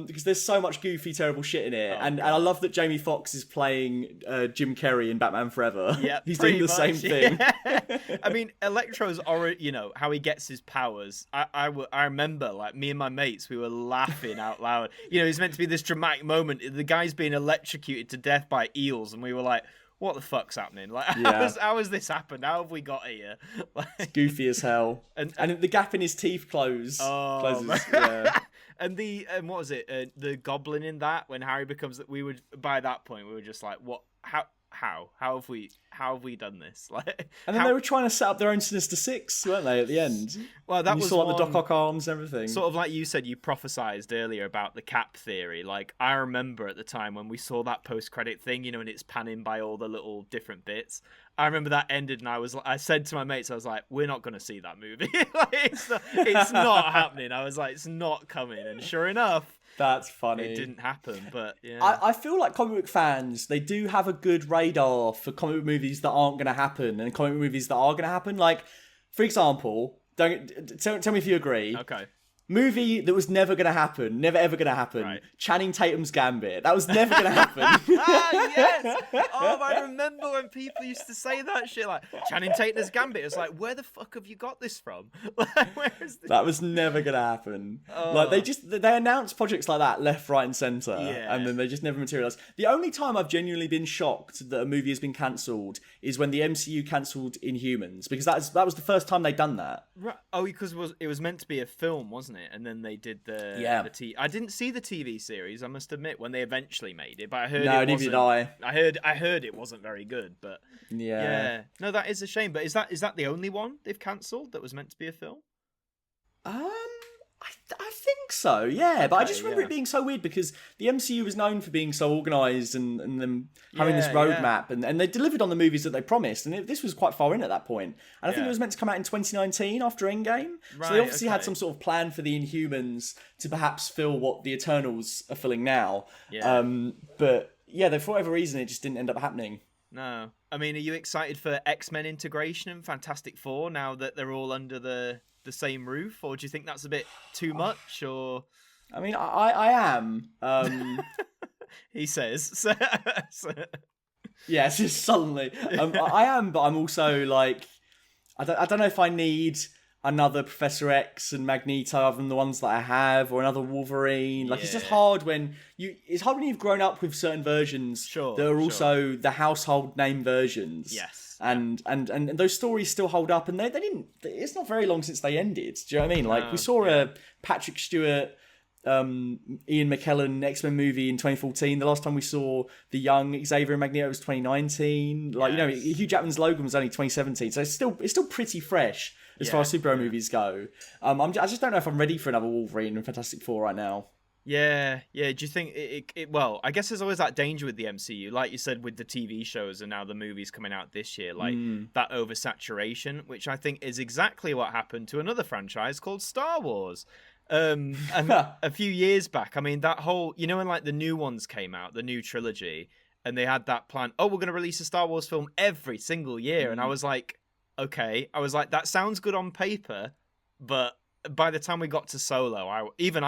because there's so much goofy, terrible shit in it. And I love that Jamie Foxx is playing Jim Carrey in Batman Forever. Yeah, he's doing the same thing. Yeah. I mean, Electro's already, how he gets his powers. I remember, like, me and my mates, we were laughing out loud. It's meant to be this dramatic moment. The guy's being electrocuted to death by eels, and we were like, what the fuck's happening? Like, how has this happened? How have we got here? Like, it's goofy as hell. And the gap in his teeth closes. Yeah. And what was it? The goblin in that, when Harry becomes... by that point, we were just like, what? How have we done this? Like, and then they were trying to set up their own Sinister Six, weren't they, at the end? Well, that was saw like the Doc Ock arms and everything. Sort of like you said, you prophesized earlier about the Cap theory. Like, I remember at the time when we saw that post-credit thing, and it's panning by all the little different bits. I remember that ended, and I said to my mates, I was like, we're not going to see that movie. Like, it's not happening. I was like, it's not coming. And sure enough, that's funny. It didn't happen, but yeah. I feel like comic book fans, they do have a good radar for comic book movies that aren't going to happen and comic book movies that are going to happen. Like, for example, tell me if you agree. Okay. Movie that was never going to happen, never ever going to happen. Right. Channing Tatum's Gambit. That was never going to happen. Yes! Oh, I remember when people used to say that shit, like, Channing Tatum's Gambit. It's like, where the fuck have you got this from? Like, where is this? That was never going to happen. Oh. Like, they announced projects like that left, right, and centre, and then they just never materialised. The only time I've genuinely been shocked that a movie has been cancelled is when the MCU cancelled Inhumans, because that was the first time they'd done that. Right. Oh, because it was meant to be a film, wasn't it? And then they did the I didn't see the TV series, I must admit, when they eventually made it, but I heard neither did I. I heard it wasn't very good, but yeah. No, that is a shame. But is that the only one they've cancelled that was meant to be a film? I think so, yeah. Okay, but I just remember it being so weird because the MCU was known for being so organised and them having this roadmap, and they delivered on the movies that they promised. And this was quite far in at that point. And I think it was meant to come out in 2019 after Endgame. Right, so they obviously had some sort of plan for the Inhumans to perhaps fill what the Eternals are filling now. Yeah. But yeah, for whatever reason, it just didn't end up happening. No. I mean, are you excited for X-Men integration and Fantastic Four now that they're all under the same roof, or do you think that's a bit too much? Or I mean, I am. He says. Yes, just suddenly. I am, but I'm also like, I don't know if I need another Professor X and Magneto other than the ones that I have, or another Wolverine. Like, it's just hard when you've grown up with certain versions that are also the household name versions. Yes. And those stories still hold up, and they didn't. It's not very long since they ended. Do you know what I mean? Like, we saw a Patrick Stewart, Ian McKellen X-Men movie in 2014. The last time we saw the young Xavier and Magneto was 2019. Like, Hugh Jackman's Logan was only 2017. So it's still pretty fresh as far as superhero movies go. I just don't know if I'm ready for another Wolverine and Fantastic Four right now. Yeah. Do you think it well, I guess there's always that danger with the MCU, like you said, with the TV shows and now the movies coming out this year, like that oversaturation, which I think is exactly what happened to another franchise called Star Wars. And a few years back, I mean, that whole, when like the new ones came out, the new trilogy, and they had that plan, we're going to release a Star Wars film every single year. And I was like, okay. I was like, that sounds good on paper, but by the time we got to Solo, I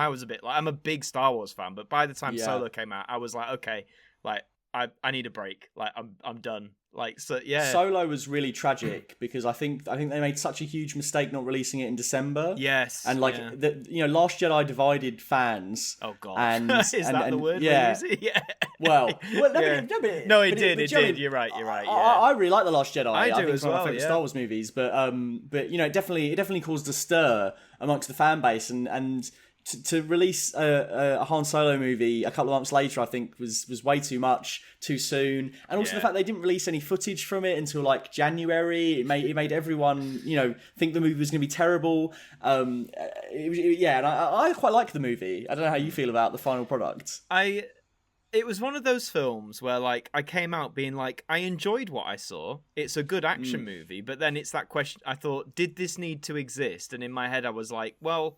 was a bit like, I'm a big Star Wars fan, but by the time Solo came out, I was like, okay, like I need a break. Like I'm done. Like, so yeah. Solo was really tragic because I think they made such a huge mistake not releasing it in December. Yes, and like Last Jedi divided fans. Oh god, and is that the word? Yeah, yeah. Well, no, it did. You're right. Yeah. I really like the Last Jedi. I do think as it's one of my well. favorite Star Wars movies, but it definitely caused a stir amongst the fan base, and to release a Han Solo movie a couple of months later, I think was way too much, too soon, and also the fact they didn't release any footage from it until like January. It made everyone think the movie was going to be terrible. And I quite like the movie. I don't know how you feel about the final product. It was one of those films where, like, I came out being like, I enjoyed what I saw. It's a good action movie, but then it's that question. I thought, did this need to exist? And in my head, I was like, well,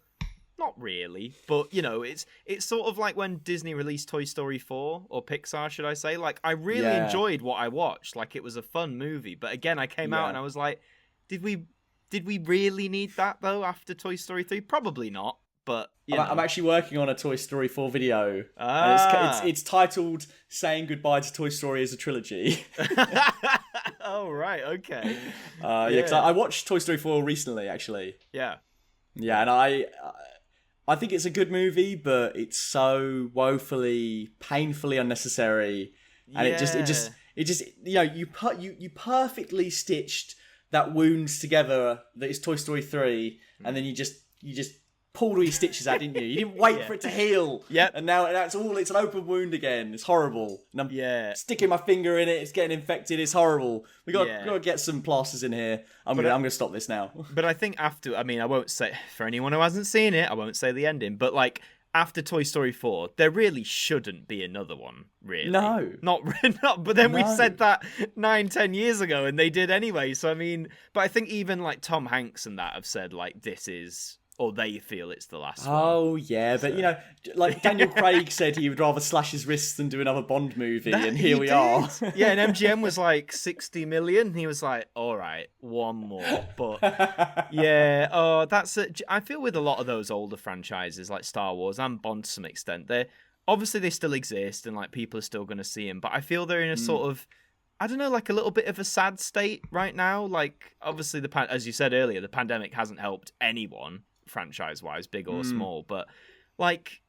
not really. But it's sort of like when Disney released Toy Story 4, or Pixar, should I say? Like, I really enjoyed what I watched. Like, it was a fun movie. But again, I came out and I was like, did we really need that though? After Toy Story 3, probably not. But I'm actually working on a Toy Story 4 video. And it's titled "Saying Goodbye to Toy Story" as a trilogy. Oh right, okay. Because I watched Toy Story 4 recently, actually. Yeah, and I think it's a good movie, but it's so woefully, painfully unnecessary, and it just you perfectly stitched that wound together that is Toy Story 3, and then you just pulled all your stitches out, didn't you? You didn't wait for it to heal. Yep. And now it's an open wound again. It's horrible. And I'm sticking my finger in it. It's getting infected. It's horrible. We got to get some plasters in here. I'm gonna stop this now. But I think after, I won't say, for anyone who hasn't seen it, I won't say the ending. But like after Toy Story 4, there really shouldn't be another one. Really, no, not. But then we said that 9-10 years ago, and they did anyway. So but I think even like Tom Hanks and that have said like this is. Or they feel it's the last one. Oh, yeah. But, like Daniel Craig said he would rather slash his wrists than do another Bond movie, and here we are. Yeah, and MGM was like 60 million. He was like, all right, one more. But, yeah, that's it. I feel with a lot of those older franchises, like Star Wars and Bond to some extent, they still exist, and like people are still going to see them. But I feel they're in a sort of, I don't know, like a little bit of a sad state right now. Like, obviously, as you said earlier, the pandemic hasn't helped anyone. Franchise-wise, big or small, but like,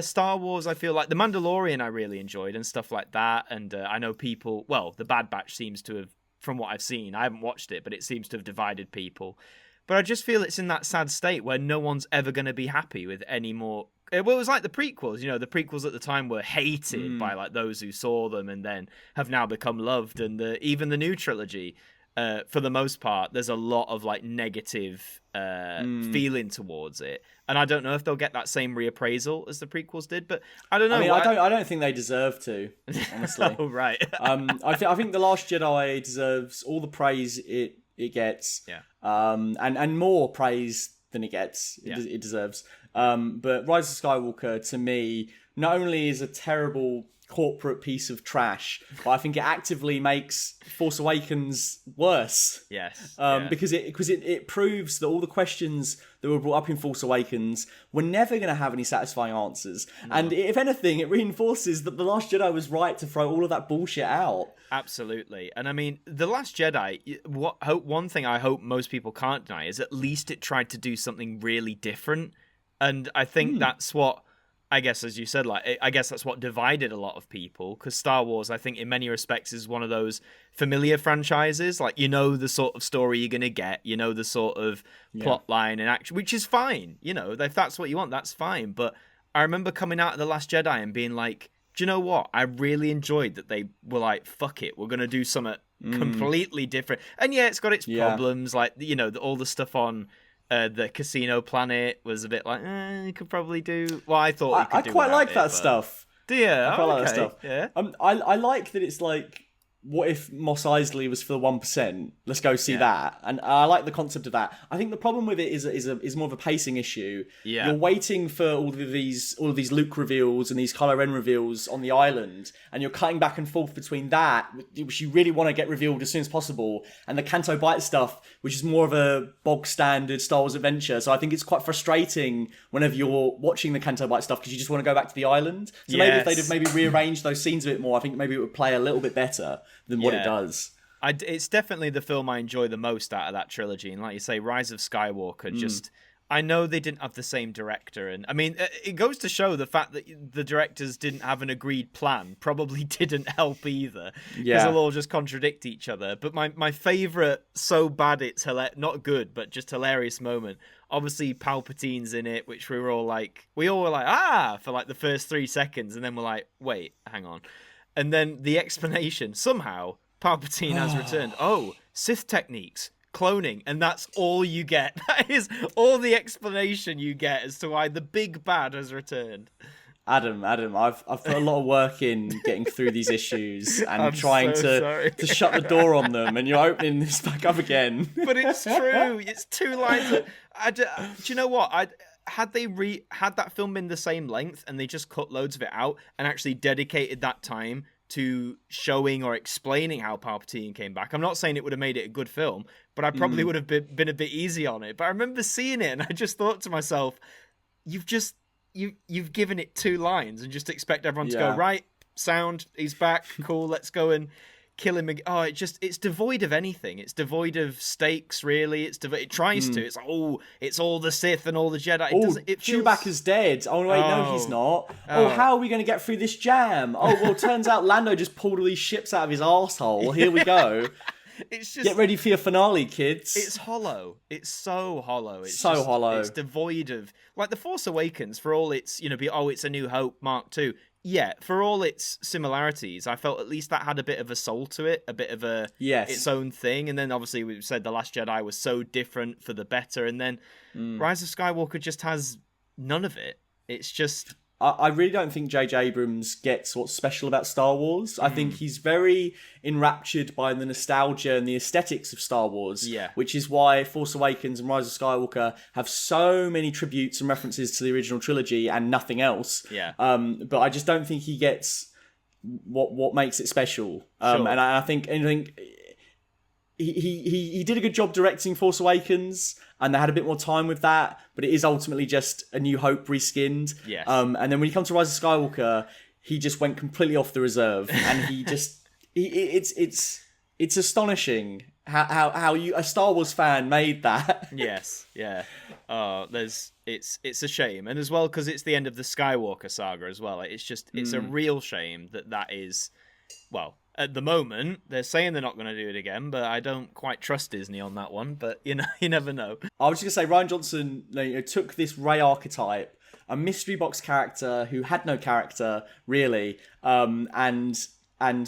Star Wars, I feel like The Mandalorian I really enjoyed and stuff like that, and I know people, well, The Bad Batch seems to have, from what I've seen, I haven't watched it, but it seems to have divided people, but I just feel it's in that sad state where no one's ever going to be happy with any more. Well, it was like the prequels, the prequels at the time were hated by like those who saw them and then have now become loved, and even the new trilogy, for the most part, there's a lot of like negative feeling towards it, and I don't know if they'll get that same reappraisal as the prequels did. But I don't know. I don't think they deserve to, honestly. Oh right. I think The Last Jedi deserves all the praise it gets. Yeah. And more praise than it gets. It deserves. But Rise of Skywalker, to me, not only is a terrible corporate piece of trash, but I think it actively makes Force Awakens worse. Yes. Because it proves that all the questions that were brought up in Force Awakens were never going to have any satisfying answers. No. And if anything, it reinforces that The Last Jedi was right to throw all of that bullshit out. Absolutely. And I mean, The Last Jedi, one thing I hope most people can't deny is at least it tried to do something really different. And I think that's what, I guess, as you said, I guess that's what divided a lot of people, because Star Wars, I think, in many respects, is one of those familiar franchises. Like, the sort of story you're going to get, the sort of plot line and action, which is fine. If that's what you want, that's fine. But I remember coming out of The Last Jedi and being like, do you know what? I really enjoyed that they were like, fuck it, we're going to do something completely different. And yeah, it's got its problems, like, all the stuff on the casino planet was a bit like, you could probably do. Well, I thought I quite like that stuff. Do you? I quite like that stuff. Yeah. I like that it's like, what if Mos Eisley was for the 1%? Let's go see that. And I like the concept of that. I think the problem with it is more of a pacing issue. Yeah. You're waiting for all of these Luke reveals and these Kylo Ren reveals on the island, and you're cutting back and forth between that, which you really want to get revealed as soon as possible, and the Canto Bight stuff, which is more of a bog standard Star Wars adventure. So I think it's quite frustrating whenever you're watching the Canto Bight stuff, because you just want to go back to the island. So maybe if they'd have rearranged those scenes a bit more, I think maybe it would play a little bit better than what it does. It's definitely the film I enjoy the most out of that trilogy. And like you say, Rise of Skywalker, just... I know they didn't have the same director. And I mean, it goes to show the fact that the directors didn't have an agreed plan probably didn't help either. Because they'll all just contradict each other. But my favourite, so bad it's not good, but just hilarious moment. Obviously, Palpatine's in it, which we all were like, ah, for like the first 3 seconds. And then we're like, wait, hang on. And then the explanation, somehow, Palpatine has returned. Oh, Sith techniques. Cloning, and that's all you get. That is all the explanation you get as to why the big bad has returned. Adam, I've put a lot of work in getting through these issues and trying to shut the door on them, and you're opening this back up again. But it's true. It's 2 lines. Do you know what? Had that film been the same length and they just cut loads of it out and actually dedicated that time to showing or explaining how Palpatine came back. I'm not saying it would have made it a good film, but I probably would have been a bit easy on it. But I remember seeing it and I just thought to myself, you've given it 2 lines and just expect everyone to go, right, sound, he's back, cool, let's go and kill him again. Oh, it's devoid of anything. It's devoid of stakes, really. It tries to. It's like, it's all the Sith and all the Jedi. Chewbacca's dead. Oh, wait, no, he's not. Oh, how are we going to get through this jam? Oh, well, turns out Lando just pulled all these ships out of his arsehole. Here we go. It's just... Get ready for your finale, kids. It's hollow. It's so hollow. It's so hollow. It's devoid of... Like, The Force Awakens, for all its, it's A New Hope, Mark II... Yeah, for all its similarities, I felt at least that had a bit of a soul to it, a bit of its own thing. And then obviously we've said The Last Jedi was so different for the better. And then Rise of Skywalker just has none of it. It's just... I really don't think J.J. Abrams gets what's special about Star Wars. I think he's very enraptured by the nostalgia and the aesthetics of Star Wars, which is why Force Awakens and Rise of Skywalker have so many tributes and references to the original trilogy and nothing else. But I just don't think he gets what makes it special. And I think he did a good job directing Force Awakens, and they had a bit more time with that, but it is ultimately just A New Hope reskinned. Yes. And then when he comes to Rise of Skywalker, he just went completely off the reserve, and he just it's astonishing how a Star Wars fan made that. Yes, yeah. It's a shame, and as well because it's the end of the Skywalker saga as well. It's a real shame that is, well. At the moment, they're saying they're not going to do it again, but I don't quite trust Disney on that one. But, you never know. I was just going to say, Rian Johnson took this Rey archetype, a mystery box character who had no character, really, and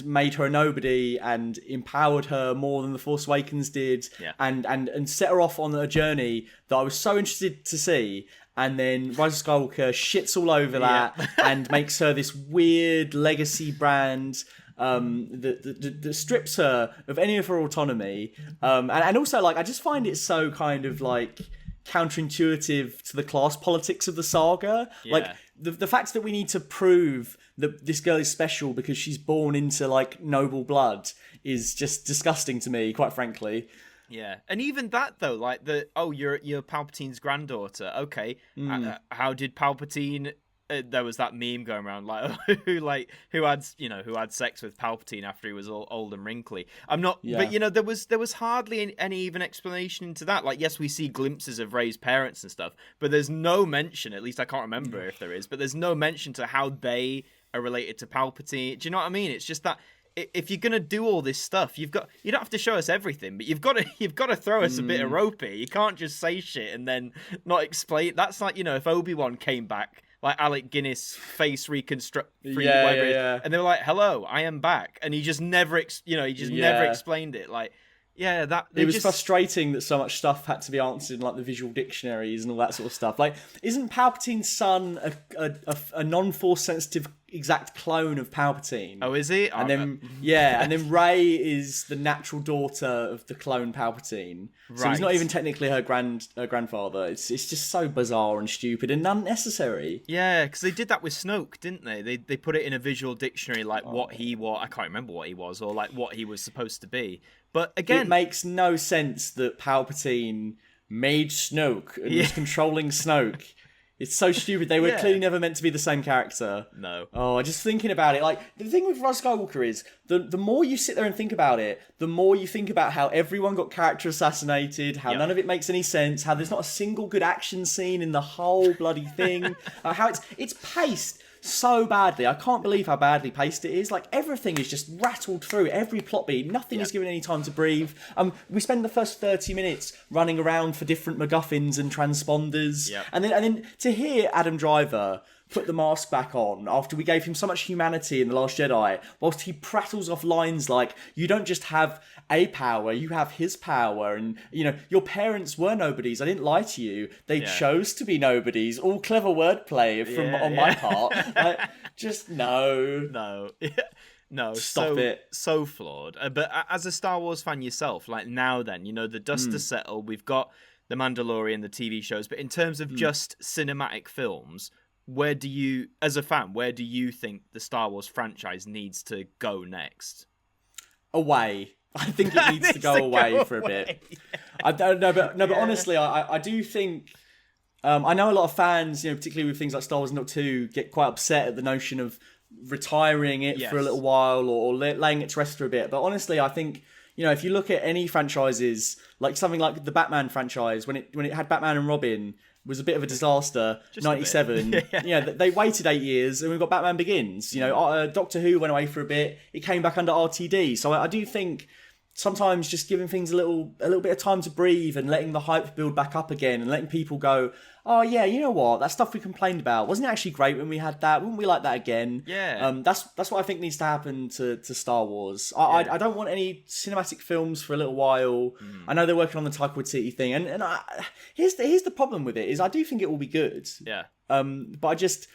made her a nobody and empowered her more than The Force Awakens did, and set her off on a journey that I was so interested to see. And then Rise of Skywalker shits all over that and makes her this weird legacy brand... that strips her of any of her autonomy, and also like I just find it so kind of like counterintuitive to the class politics of the saga. Like the fact that we need to prove that this girl is special because she's born into like noble blood is just disgusting to me, quite frankly. Yeah, and even that though, like you're Palpatine's granddaughter. Okay, how did Palpatine? There was that meme going around who had sex with Palpatine after he was all old and wrinkly. But there was hardly any even explanation into that. Like, yes, we see glimpses of Rey's parents and stuff, but there's no mention. At least I can't remember if there is, but there's no mention to how they are related to Palpatine. Do you know what I mean? It's just that if you're gonna do all this stuff, you don't have to show us everything, but you've got to throw us a bit of rope here. You can't just say shit and then not explain. That's like if Obi-Wan came back. Like Alec Guinness face reconstruct, and they were like, "Hello, I am back," and he just never, never explained it. Like, that it was frustrating that so much stuff had to be answered in like the visual dictionaries and all that sort of stuff. Like, isn't Palpatine's son a non-force sensitive exact clone of Palpatine? Oh, is he? And then Rey is the natural daughter of the clone Palpatine. Right. So he's not even technically her grandfather. It's just so bizarre and stupid and unnecessary. Yeah, because they did that with Snoke, didn't they? They put it in a visual dictionary, like what he was. I can't remember what he was, or like what he was supposed to be. But again, it makes no sense that Palpatine made Snoke and was controlling Snoke. It's so stupid. They were clearly never meant to be the same character. No. Oh, just thinking about it. Like, the thing with Rise of Skywalker is, the more you sit there and think about it, the more you think about how everyone got character assassinated, how none of it makes any sense, how there's not a single good action scene in the whole bloody thing, how it's paced so badly. I can't believe how badly paced it is. Like, everything is just rattled through, every plot beat. Nothing is given any time to breathe. We spend the first 30 minutes running around for different MacGuffins and transponders. Yep. And then to hear Adam Driver put the mask back on after we gave him so much humanity in The Last Jedi, whilst he prattles off lines like, you don't just have a power, you have his power, and, you know, your parents were nobodies, I didn't lie to you, they chose to be nobodies. All clever wordplay on my part. Like, just no. No, Stop it. So flawed. But as a Star Wars fan yourself, like, now then, you know, the dust has settled, we've got The Mandalorian, the TV shows, but in terms of just cinematic films, where do you think the Star Wars franchise needs to go next? Away. I think it needs to go away for a bit. I don't know, but honestly, I do think. I know a lot of fans, you know, particularly with things like Star Wars Not 2, get quite upset at the notion of retiring it for a little while or laying it to rest for a bit. But honestly, I think, you know, if you look at any franchises, like something like the Batman franchise, when it had Batman and Robin, was a bit of a disaster. Just 97. Yeah, they waited 8 years, and we've got Batman Begins. You know, Doctor Who went away for a bit. It came back under RTD. So I do think sometimes just giving things a little bit of time to breathe and letting the hype build back up again and letting people go, oh yeah, you know what, that stuff we complained about, wasn't it actually great when we had that? Wouldn't we like that again? Yeah. That's what I think needs to happen to Star Wars. I don't want any cinematic films for a little while. I know they're working on the Tycoid City thing, and here's the problem with it, is I do think it will be good. Yeah. But I just,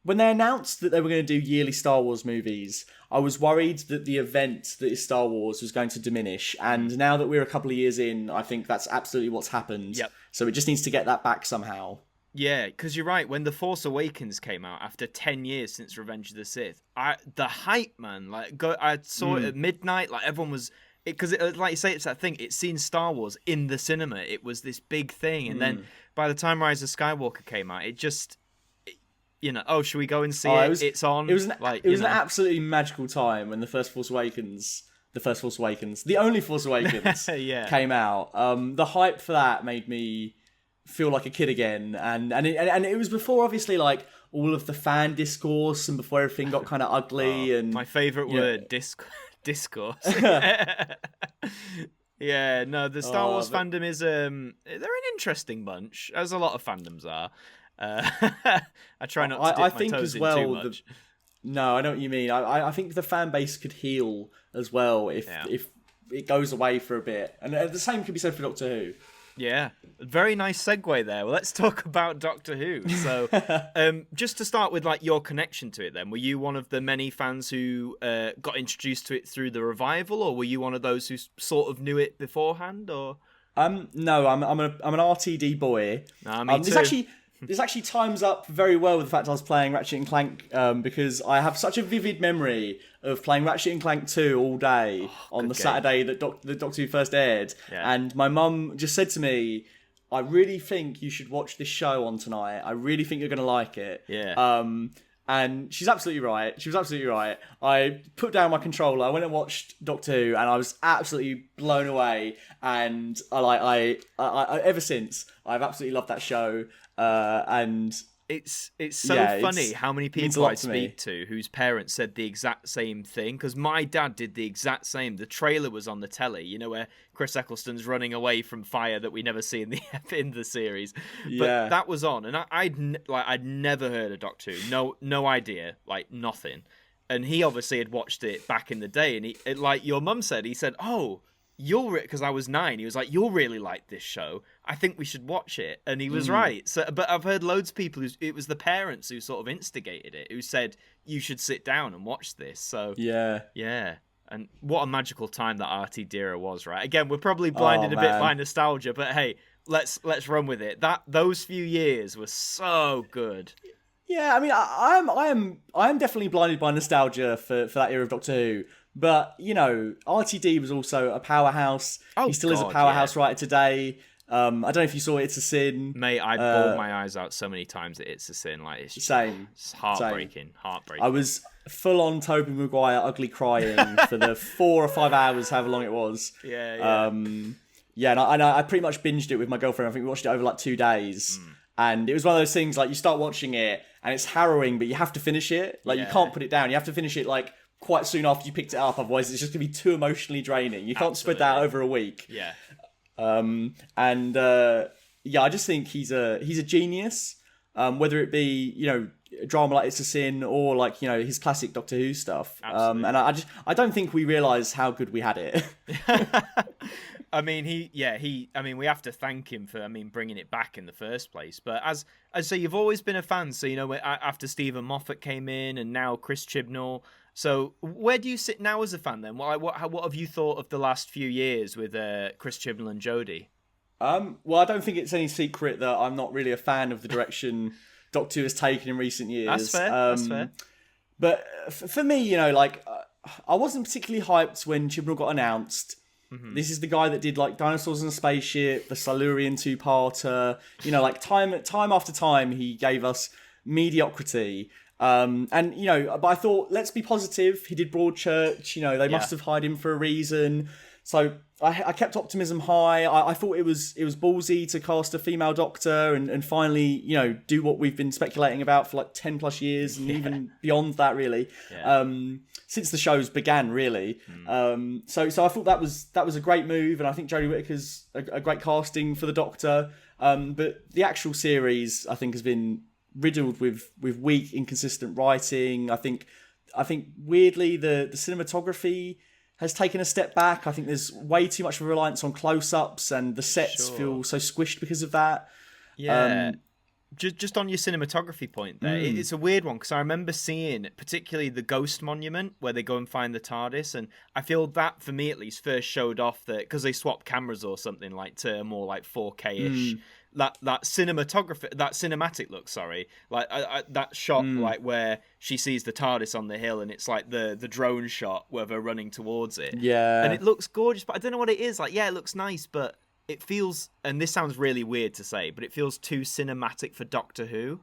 when they announced that they were going to do yearly Star Wars movies, I was worried that the event that is Star Wars was going to diminish. And now that we're a couple of years in, I think that's absolutely what's happened. Yep. So it just needs to get that back somehow. Yeah, because you're right. When The Force Awakens came out after 10 years since Revenge of the Sith, the hype, man, like, I saw it at midnight. Like, everyone was, because like you say, it's that thing. It's seen Star Wars in the cinema. It was this big thing, and then by the time Rise of Skywalker came out, it just, you know, oh, should we go and see it? It's on. It was an absolutely magical time when the only Force Awakens came out. The hype for that made me feel like a kid again, and it was before, obviously, like, all of the fan discourse and before everything got kind of ugly. And my favorite word, discourse. Yeah, no, the Star Wars fandom is they're an interesting bunch, as a lot of fandoms are. I try not to dip my toes in too much. No, I know what you mean. I think the fan base could heal as well if it goes away for a bit, and the same could be said for Doctor Who. Yeah, very nice segue there. Well, let's talk about Doctor Who. So, just to start with, like, your connection to it, then, were you one of the many fans who got introduced to it through the revival, or were you one of those who sort of knew it beforehand, or? No, I'm an RTD boy. Me too. This actually times up very well with the fact I was playing Ratchet and Clank, because I have such a vivid memory of playing Ratchet and Clank 2 all day on the Saturday that the Doctor Who first aired. Yeah. And my mum just said to me, I really think you should watch this show on tonight. I really think you're going to like it. Yeah. And she's absolutely right. She was absolutely right. I put down my controller, I went and watched Doctor Who, and I was absolutely blown away. And I ever since, I've absolutely loved that show. And it's so funny how many people I speak to whose parents said the exact same thing, because my dad did the exact same. The trailer was on the telly, you know, where Chris Eccleston's running away from fire that we never see in the series. But that was on, and I'd never heard of Doctor Who, no idea, like, nothing. And he obviously had watched it back in the day, and he, like your mum said, he said, "Oh, because I was 9, he was like, you'll really like this show. I think we should watch it." And he was right. So, but I've heard loads of people it was the parents who sort of instigated it, who said you should sit down and watch this. So yeah. And what a magical time that RT era was, right? Again, we're probably blinded a bit by nostalgia, but hey, let's run with it. Those few years were so good. Yeah, I mean, I am definitely blinded by nostalgia for that era of Doctor Who. But, you know, RTD was also a powerhouse. He still is a powerhouse writer today. I don't know if you saw It's a Sin. Mate, I bawled my eyes out so many times that It's a Sin. Like, it's just, it's heartbreaking. I was full on Tobey Maguire ugly crying for the 4 or 5 hours, however long it was. Yeah. And I pretty much binged it with my girlfriend. I think we watched it over like 2 days. And it was one of those things, like, you start watching it and it's harrowing, but you have to finish it. Like, you can't put it down. You have to finish it, like, quite soon after you picked it up. Otherwise, it's just going to be too emotionally draining. You can't spread that over a week. Yeah. I just think he's a genius. Whether it be, you know, a drama like It's a Sin or, like, you know, his classic Doctor Who stuff. And I don't think we realise how good we had it. I mean, we have to thank him for, bringing it back in the first place. But as I say, you've always been a fan. So, you know, after Stephen Moffat came in and now Chris Chibnall. So where do you sit now as a fan then? What have you thought of the last few years with Chris Chibnall and Jodie? Well, I don't think it's any secret that I'm not really a fan of the direction Doctor Who has taken in recent years. That's fair. That's fair. But for me, you know, like, I wasn't particularly hyped when Chibnall got announced. This is the guy that did, like, Dinosaurs in a Spaceship, the Silurian two-parter. You know, like, time after time, he gave us mediocrity. And, you know, but I thought, let's be positive. He did Broadchurch. You know, they must have hired him for a reason. So I kept optimism high. I thought it was ballsy to cast a female Doctor and finally, you know, do what we've been speculating about for like 10 plus years and even beyond that, really. Since the shows began, really. So I thought that was a great move, and I think Jodie Whittaker's a great casting for the Doctor. But the actual series, I think, has been riddled with weak, inconsistent writing. I think weirdly the cinematography has taken a step back. I think there's way too much of a reliance on close-ups, and the sets feel so squished because of that. Yeah. Just on your cinematography point there, it's a weird one, because I remember seeing particularly the Ghost Monument where they go and find the TARDIS, and I feel that, for me at least, first showed off that, because they swapped cameras or something, like, to a more like 4K-ish. That cinematography, that cinematic look, like that shot, like where she sees the TARDIS on the hill, and it's like the drone shot where they're running towards it. Yeah, and it looks gorgeous, but I don't know what it is. Like, yeah, it looks nice, but it feels, and this sounds really weird to say, but it feels too cinematic for Doctor Who.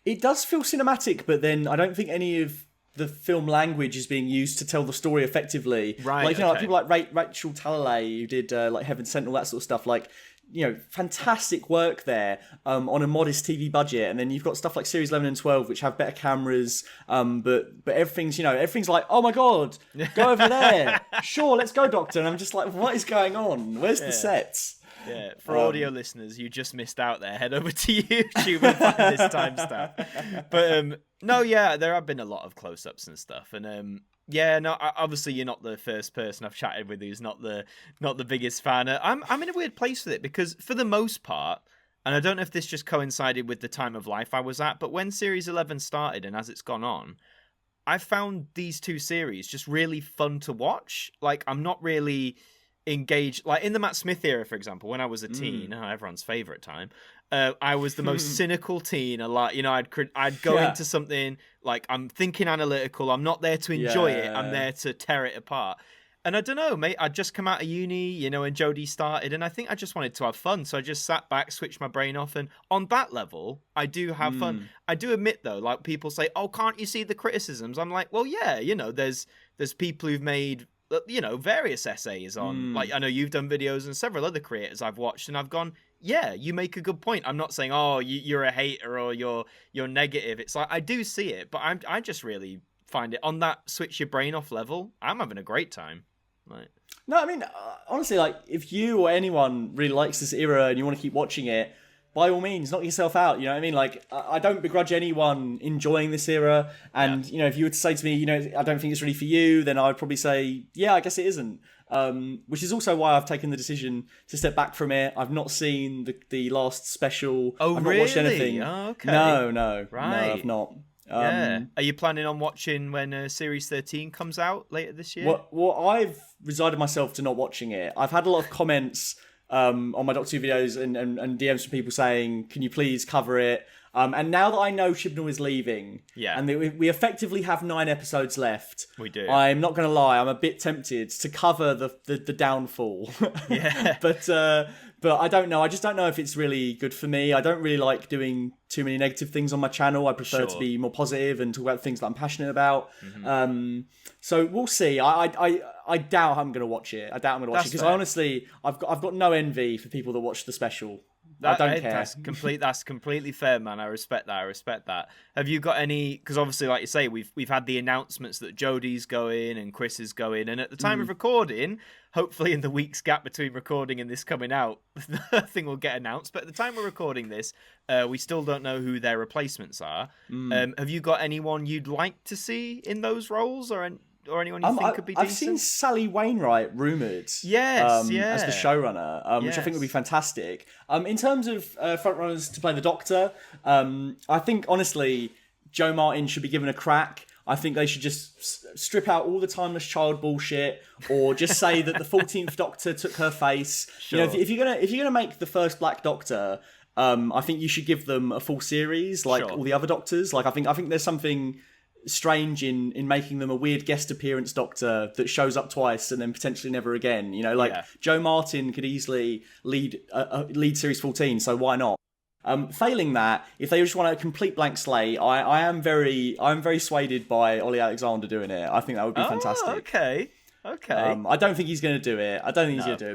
It does feel cinematic, but then I don't think any of the film language is being used to tell the story effectively. Right, like, you know, like people like Rachel Talalay, who did like Heaven Sent, all that sort of stuff. Like, you know, fantastic work there on a modest TV budget. And then you've got stuff like Series 11 and 12, which have better cameras. But everything's like, oh my God, go over there. Sure, let's go, Doctor. And I'm just like, what is going on? Where's the sets? Yeah, for audio listeners, you just missed out there. Head over to YouTube and find this timestamp. But there have been a lot of close-ups and stuff. And obviously you're not the first person I've chatted with who's not the biggest fan. I'm in a weird place with it, because for the most part, and I don't know if this just coincided with the time of life I was at, but when Series 11 started and as it's gone on, I found these two series just really fun to watch. Like, I'm not really engaged, like in the Matt Smith era, for example, when I was a teen, everyone's favorite time, I was the most cynical teen. A lot, you know, I'd go into something like, I'm thinking analytical, I'm not there to enjoy it, I'm there to tear it apart. And I don't know, mate, I'd just come out of uni, you know, and Jodie started, and I think I just wanted to have fun, so I just sat back, switched my brain off, and on that level, I do have fun. I do admit, though, like, people say, oh, can't you see the criticisms? I'm like, well, yeah, you know, there's people who've made, you know, various essays on, like, I know you've done videos and several other creators I've watched, and I've gone, yeah, you make a good point. I'm not saying, oh, you're a hater or you're negative. It's like, I do see it, but I just really find it on that switch your brain off level. I'm having a great time. Like, no, I mean, honestly, like, if you or anyone really likes this era and you want to keep watching it, by all means, knock yourself out. You know what I mean? Like, I don't begrudge anyone enjoying this era. And, you know, if you were to say to me, you know, I don't think it's really for you, then I would probably say, yeah, I guess it isn't. Which is also why I've taken the decision to step back from it. I've not seen the last special. Oh, I've really? not watched anything. Oh, okay. No. Right. No, I've not. Are you planning on watching when Series 13 comes out later this year? Well, I've resided myself to not watching it. I've had a lot of comments on my Doctor Who videos and DMs from people saying, can you please cover it? And now that I know Chibnall is leaving, Yeah. and we effectively have 9 episodes left, We do. I'm not going to lie, I'm a bit tempted to cover the downfall. Yeah. But I don't know. I just don't know if it's really good for me. I don't really like doing too many negative things on my channel. I prefer to be more positive and talk about things that I'm passionate about. So we'll see. I doubt I'm going to watch it. I doubt I'm going to watch it because honestly, I've got no envy for people that watch the special. I don't care. That's completely fair, man. I respect that. Have you got any? Because obviously, like you say, we've had the announcements that Jodie's going and Chris is going, and at the time of recording, hopefully in the week's gap between recording and this coming out, nothing will get announced. But at the time we're recording this, we still don't know who their replacements are. Have you got anyone you'd like to see in those roles, or anyone you think could be decent? I've seen Sally Wainwright rumoured as the showrunner, which I think would be fantastic. In terms of frontrunners to play the Doctor, I think, honestly, Joe Martin should be given a crack. I think they should just strip out all the timeless child bullshit, or just say that the 14th Doctor took her face. Sure. You know, if you're gonna make the first Black Doctor, I think you should give them a full series like all the other Doctors. Like I think there's something strange in making them a weird guest appearance Doctor that shows up twice and then potentially never again. You know, Joe Martin could easily lead series 14, so why not? Failing that, if they just want a complete blank slate, I'm very swayed by Ollie Alexander doing it. I think that would be fantastic. Okay. I don't think he's going to do it.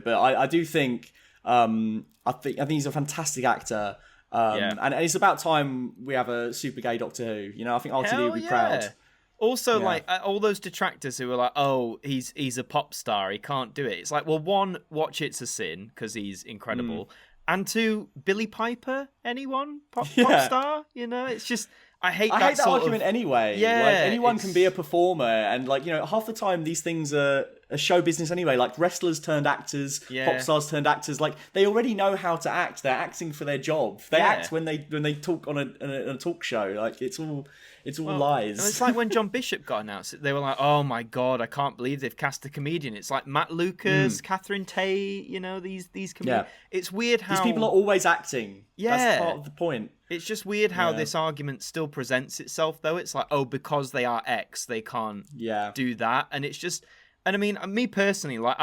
But I do think I think he's a fantastic actor. And it's about time we have a super gay Doctor Who. You know, I think RTD would be proud. Also, all those detractors who were like, "Oh, he's a pop star, he can't do it." It's like, well, one, watch It's a Sin because he's incredible, and two, Billy Piper. Anyone pop star? You know, it's just I hate that argument anyway. Yeah, like, anyone can be a performer, and half the time these things are a show business anyway. Like wrestlers turned actors, pop stars turned actors. Like they already know how to act. They're acting for their job. They act when they talk on a talk show. Like it's all lies. It's like when John Bishop got announced. They were like, "Oh my god, I can't believe they've cast a comedian." It's like Matt Lucas, Catherine Tate. You know these comedians. Yeah. It's weird how these people are always acting. Yeah, that's part of the point. It's just weird how this argument still presents itself, though. It's like, oh, because they are X, they can't do that, and it's just. And I mean, me personally, like,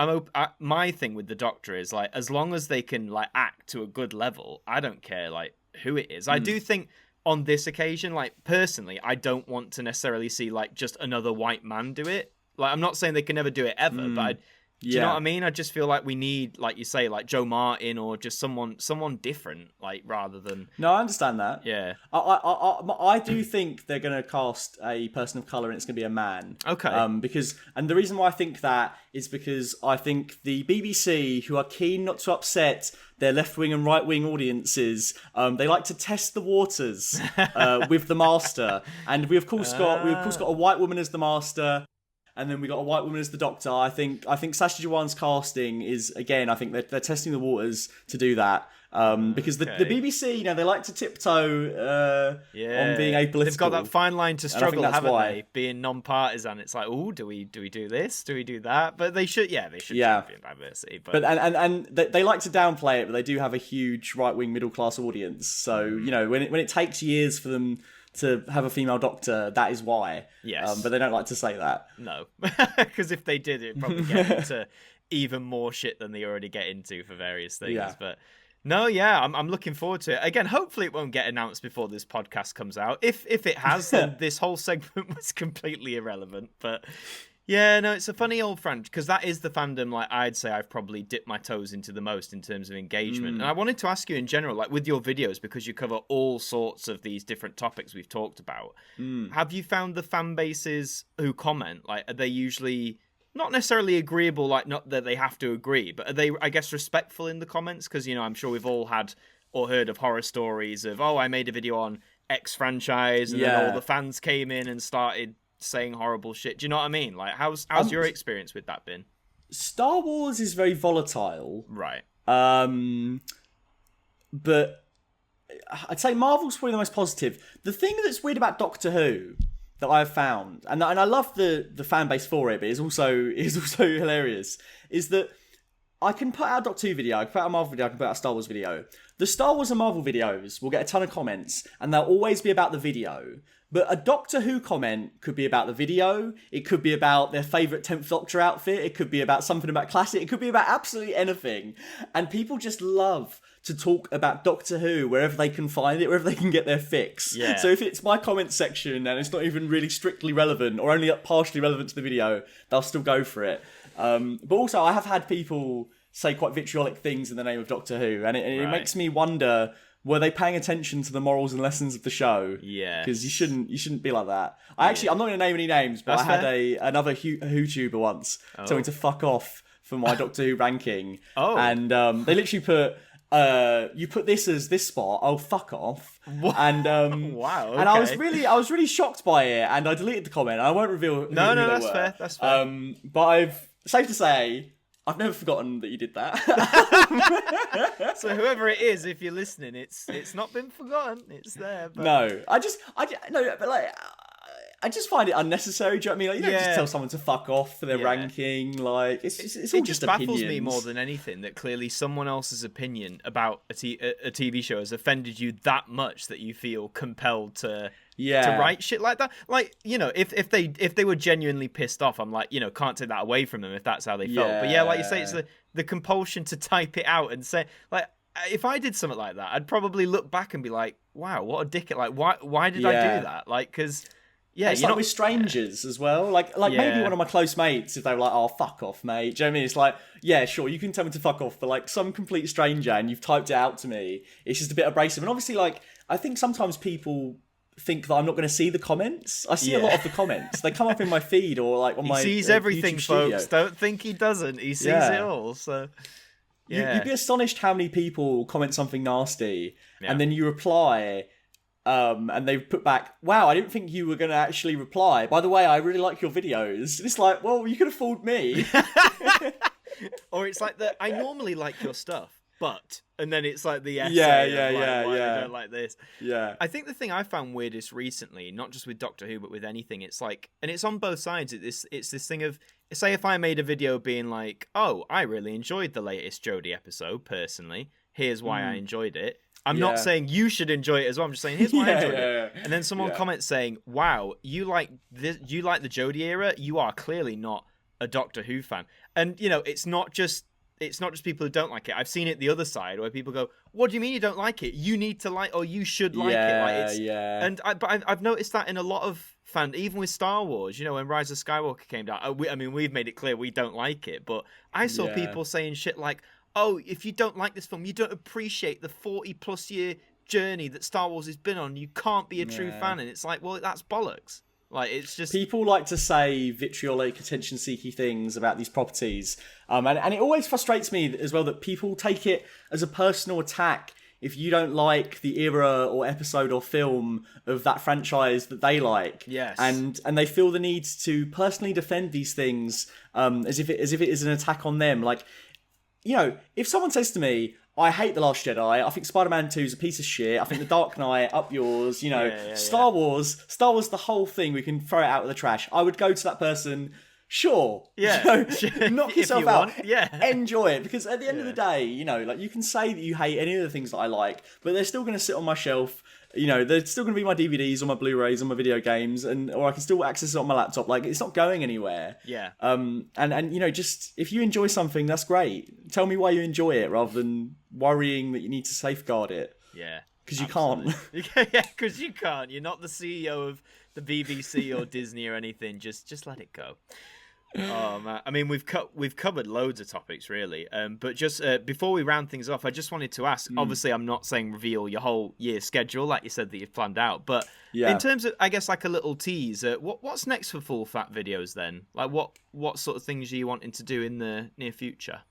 my thing with the Doctor is like, as long as they can like act to a good level, I don't care like who it is. I do think on this occasion, like personally, I don't want to necessarily see like just another white man do it. Like, I'm not saying they can never do it ever, but do you know what I mean? I just feel like we need, like you say, like Joe Martin or just someone different, like rather than. No, I understand that. Yeah, I do think they're going to cast a person of color and it's going to be a man. Okay. And the reason why I think that is because I think the BBC, who are keen not to upset their left-wing and right-wing audiences, they like to test the waters with the Master, and we of course got a white woman as the Master. And then we got a white woman as the Doctor. I think Sacha Dhawan's casting is, again, I think they're testing the waters to do that. Because the BBC, they like to tiptoe on being apolitical. They've got that fine line to struggle, haven't they? Being non-partisan. It's like, oh, do we do this? Do we do that? But they should champion diversity. But and they like to downplay it, but they do have a huge right-wing middle-class audience. So, when it takes years for them to have a female Doctor, that is why. Yes. But they don't like to say that. No. Because if they did, it'd probably get into even more shit than they already get into for various things. Yeah. But no, I'm looking forward to it. Again, hopefully it won't get announced before this podcast comes out. If it has, then this whole segment was completely irrelevant. But yeah, no, it's a funny old franchise, because that is the fandom, like, I'd say I've probably dipped my toes into the most in terms of engagement. And I wanted to ask you in general, like with your videos, because you cover all sorts of these different topics we've talked about, have you found the fan bases who comment, like, are they usually not necessarily agreeable, like, not that they have to agree, but are they, I guess, respectful in the comments? Because, I'm sure we've all had or heard of horror stories of, oh, I made a video on X franchise, and then all the fans came in and started saying horrible shit. Do you know what I mean? Like, how's your experience with that been? Star Wars is very volatile, right? But I'd say Marvel's probably the most positive. The thing that's weird about Doctor Who that I've found, and I love the fan base for it, but it's also hilarious, is that I can put out a Doctor Who video, I can put out a Marvel video, I can put out a Star Wars video. The Star Wars and Marvel videos will get a ton of comments, and they'll always be about the video. But a Doctor Who comment could be about the video, it could be about their favourite 10th Doctor outfit, it could be about something about classic, it could be about absolutely anything. And people just love to talk about Doctor Who wherever they can find it, wherever they can get their fix. Yeah. So if it's my comment section and it's not even really strictly relevant or only partially relevant to the video, they'll still go for it. But also, I have had people say quite vitriolic things in the name of Doctor Who, and it makes me wonder, were they paying attention to the morals and lessons of the show? Yeah. Because you shouldn't be like that. I'm not going to name any names, but That's I had another Who-tuber once tell me to fuck off for my Doctor Who ranking. Oh. And they literally put, you put this as this spot, oh, fuck off. What? And wow, okay. And I was really shocked by it, and I deleted the comment. I won't reveal who they that's were. fair. That's fair. But safe to say, I've never forgotten that you did that. So whoever it is, if you're listening, it's not been forgotten. It's there. But... No, I just find it unnecessary. Do you know what I mean? Like, you don't just tell someone to fuck off for their ranking. Like, it's all just opinions. It baffles me more than anything that clearly someone else's opinion about a TV show has offended you that much that you feel compelled to write shit like that. Like, you know, if they were genuinely pissed off, I'm like, you know, can't take that away from them if that's how they felt. But yeah, like you say, it's the compulsion to type it out and say, like, if I did something like that, I'd probably look back and be like, wow, what a dickhead. Like, why did I do that? Like, because... Yeah, it's like with strangers as well. Like maybe one of my close mates, if they were like, oh, fuck off, mate. Do you know what I mean? It's like, yeah, sure, you can tell me to fuck off, but like some complete stranger and you've typed it out to me, it's just a bit abrasive. And obviously, like, I think sometimes people think that I'm not going to see the comments. I see a lot of the comments. They come up in my feed or like on my He sees everything, YouTube folks. studio. Don't think he doesn't. He sees it all, so... Yeah. You'd be astonished how many people comment something nasty and then you reply... and they put back, wow, I didn't think you were going to actually reply. By the way, I really like your videos. And it's like, well, you could have fooled me. Or it's like I normally like your stuff, but... And then it's like the essay why I don't like this. Yeah. I think the thing I found weirdest recently, not just with Doctor Who, but with anything, it's like... And it's on both sides. It's this thing of... Say if I made a video being like, oh, I really enjoyed the latest Jodie episode, personally. Here's why I enjoyed it. I'm not saying you should enjoy it as well. I'm just saying, here's why I enjoyed it. And then someone comments saying, wow, you like this? You like the Jodie era? You are clearly not a Doctor Who fan. And, you know, it's not just people who don't like it. I've seen it the other side where people go, what do you mean you don't like it? You need to like, or you should like it. Like And I've noticed that in a lot of fans, even with Star Wars, you know, when Rise of Skywalker came out, we've made it clear we don't like it. But I saw people saying shit like, oh, if you don't like this film, you don't appreciate the 40-plus year journey that Star Wars has been on. You can't be a true fan. And it's like, well, that's bollocks. Like, it's just... People like to say vitriolic, attention-seeking things about these properties. And it always frustrates me as well that people take it as a personal attack if you don't like the era or episode or film of that franchise that they like. Yes. And they feel the need to personally defend these things as if it is an attack on them. Like... You know, if someone says to me, I hate The Last Jedi, I think Spider-Man 2 is a piece of shit, I think The Dark Knight, up yours, you know, Star Wars, the whole thing, we can throw it out of the trash. I would go to that person, sure. Yeah. You know, knock yourself out. Yeah. Enjoy it. Because at the end of the day, you know, like you can say that you hate any of the things that I like, but they're still going to sit on my shelf. You know, they're still going to be my DVDs or my Blu-rays or my video games, or I can still access it on my laptop. Like, it's not going anywhere. Yeah. And you know, just if you enjoy something, that's great. Tell me why you enjoy it, rather than worrying that you need to safeguard it. Yeah. Because you can't. Yeah, because you can't. You're not the CEO of the BBC or Disney or anything. Just let it go. Oh man, I mean we've covered loads of topics really, but just before we round things off, I just wanted to ask. Obviously, I'm not saying reveal your whole year schedule like you said that you've planned out, but in terms of, I guess, like a little tease, what's next for Full Fat Videos then? Like what sort of things are you wanting to do in the near future?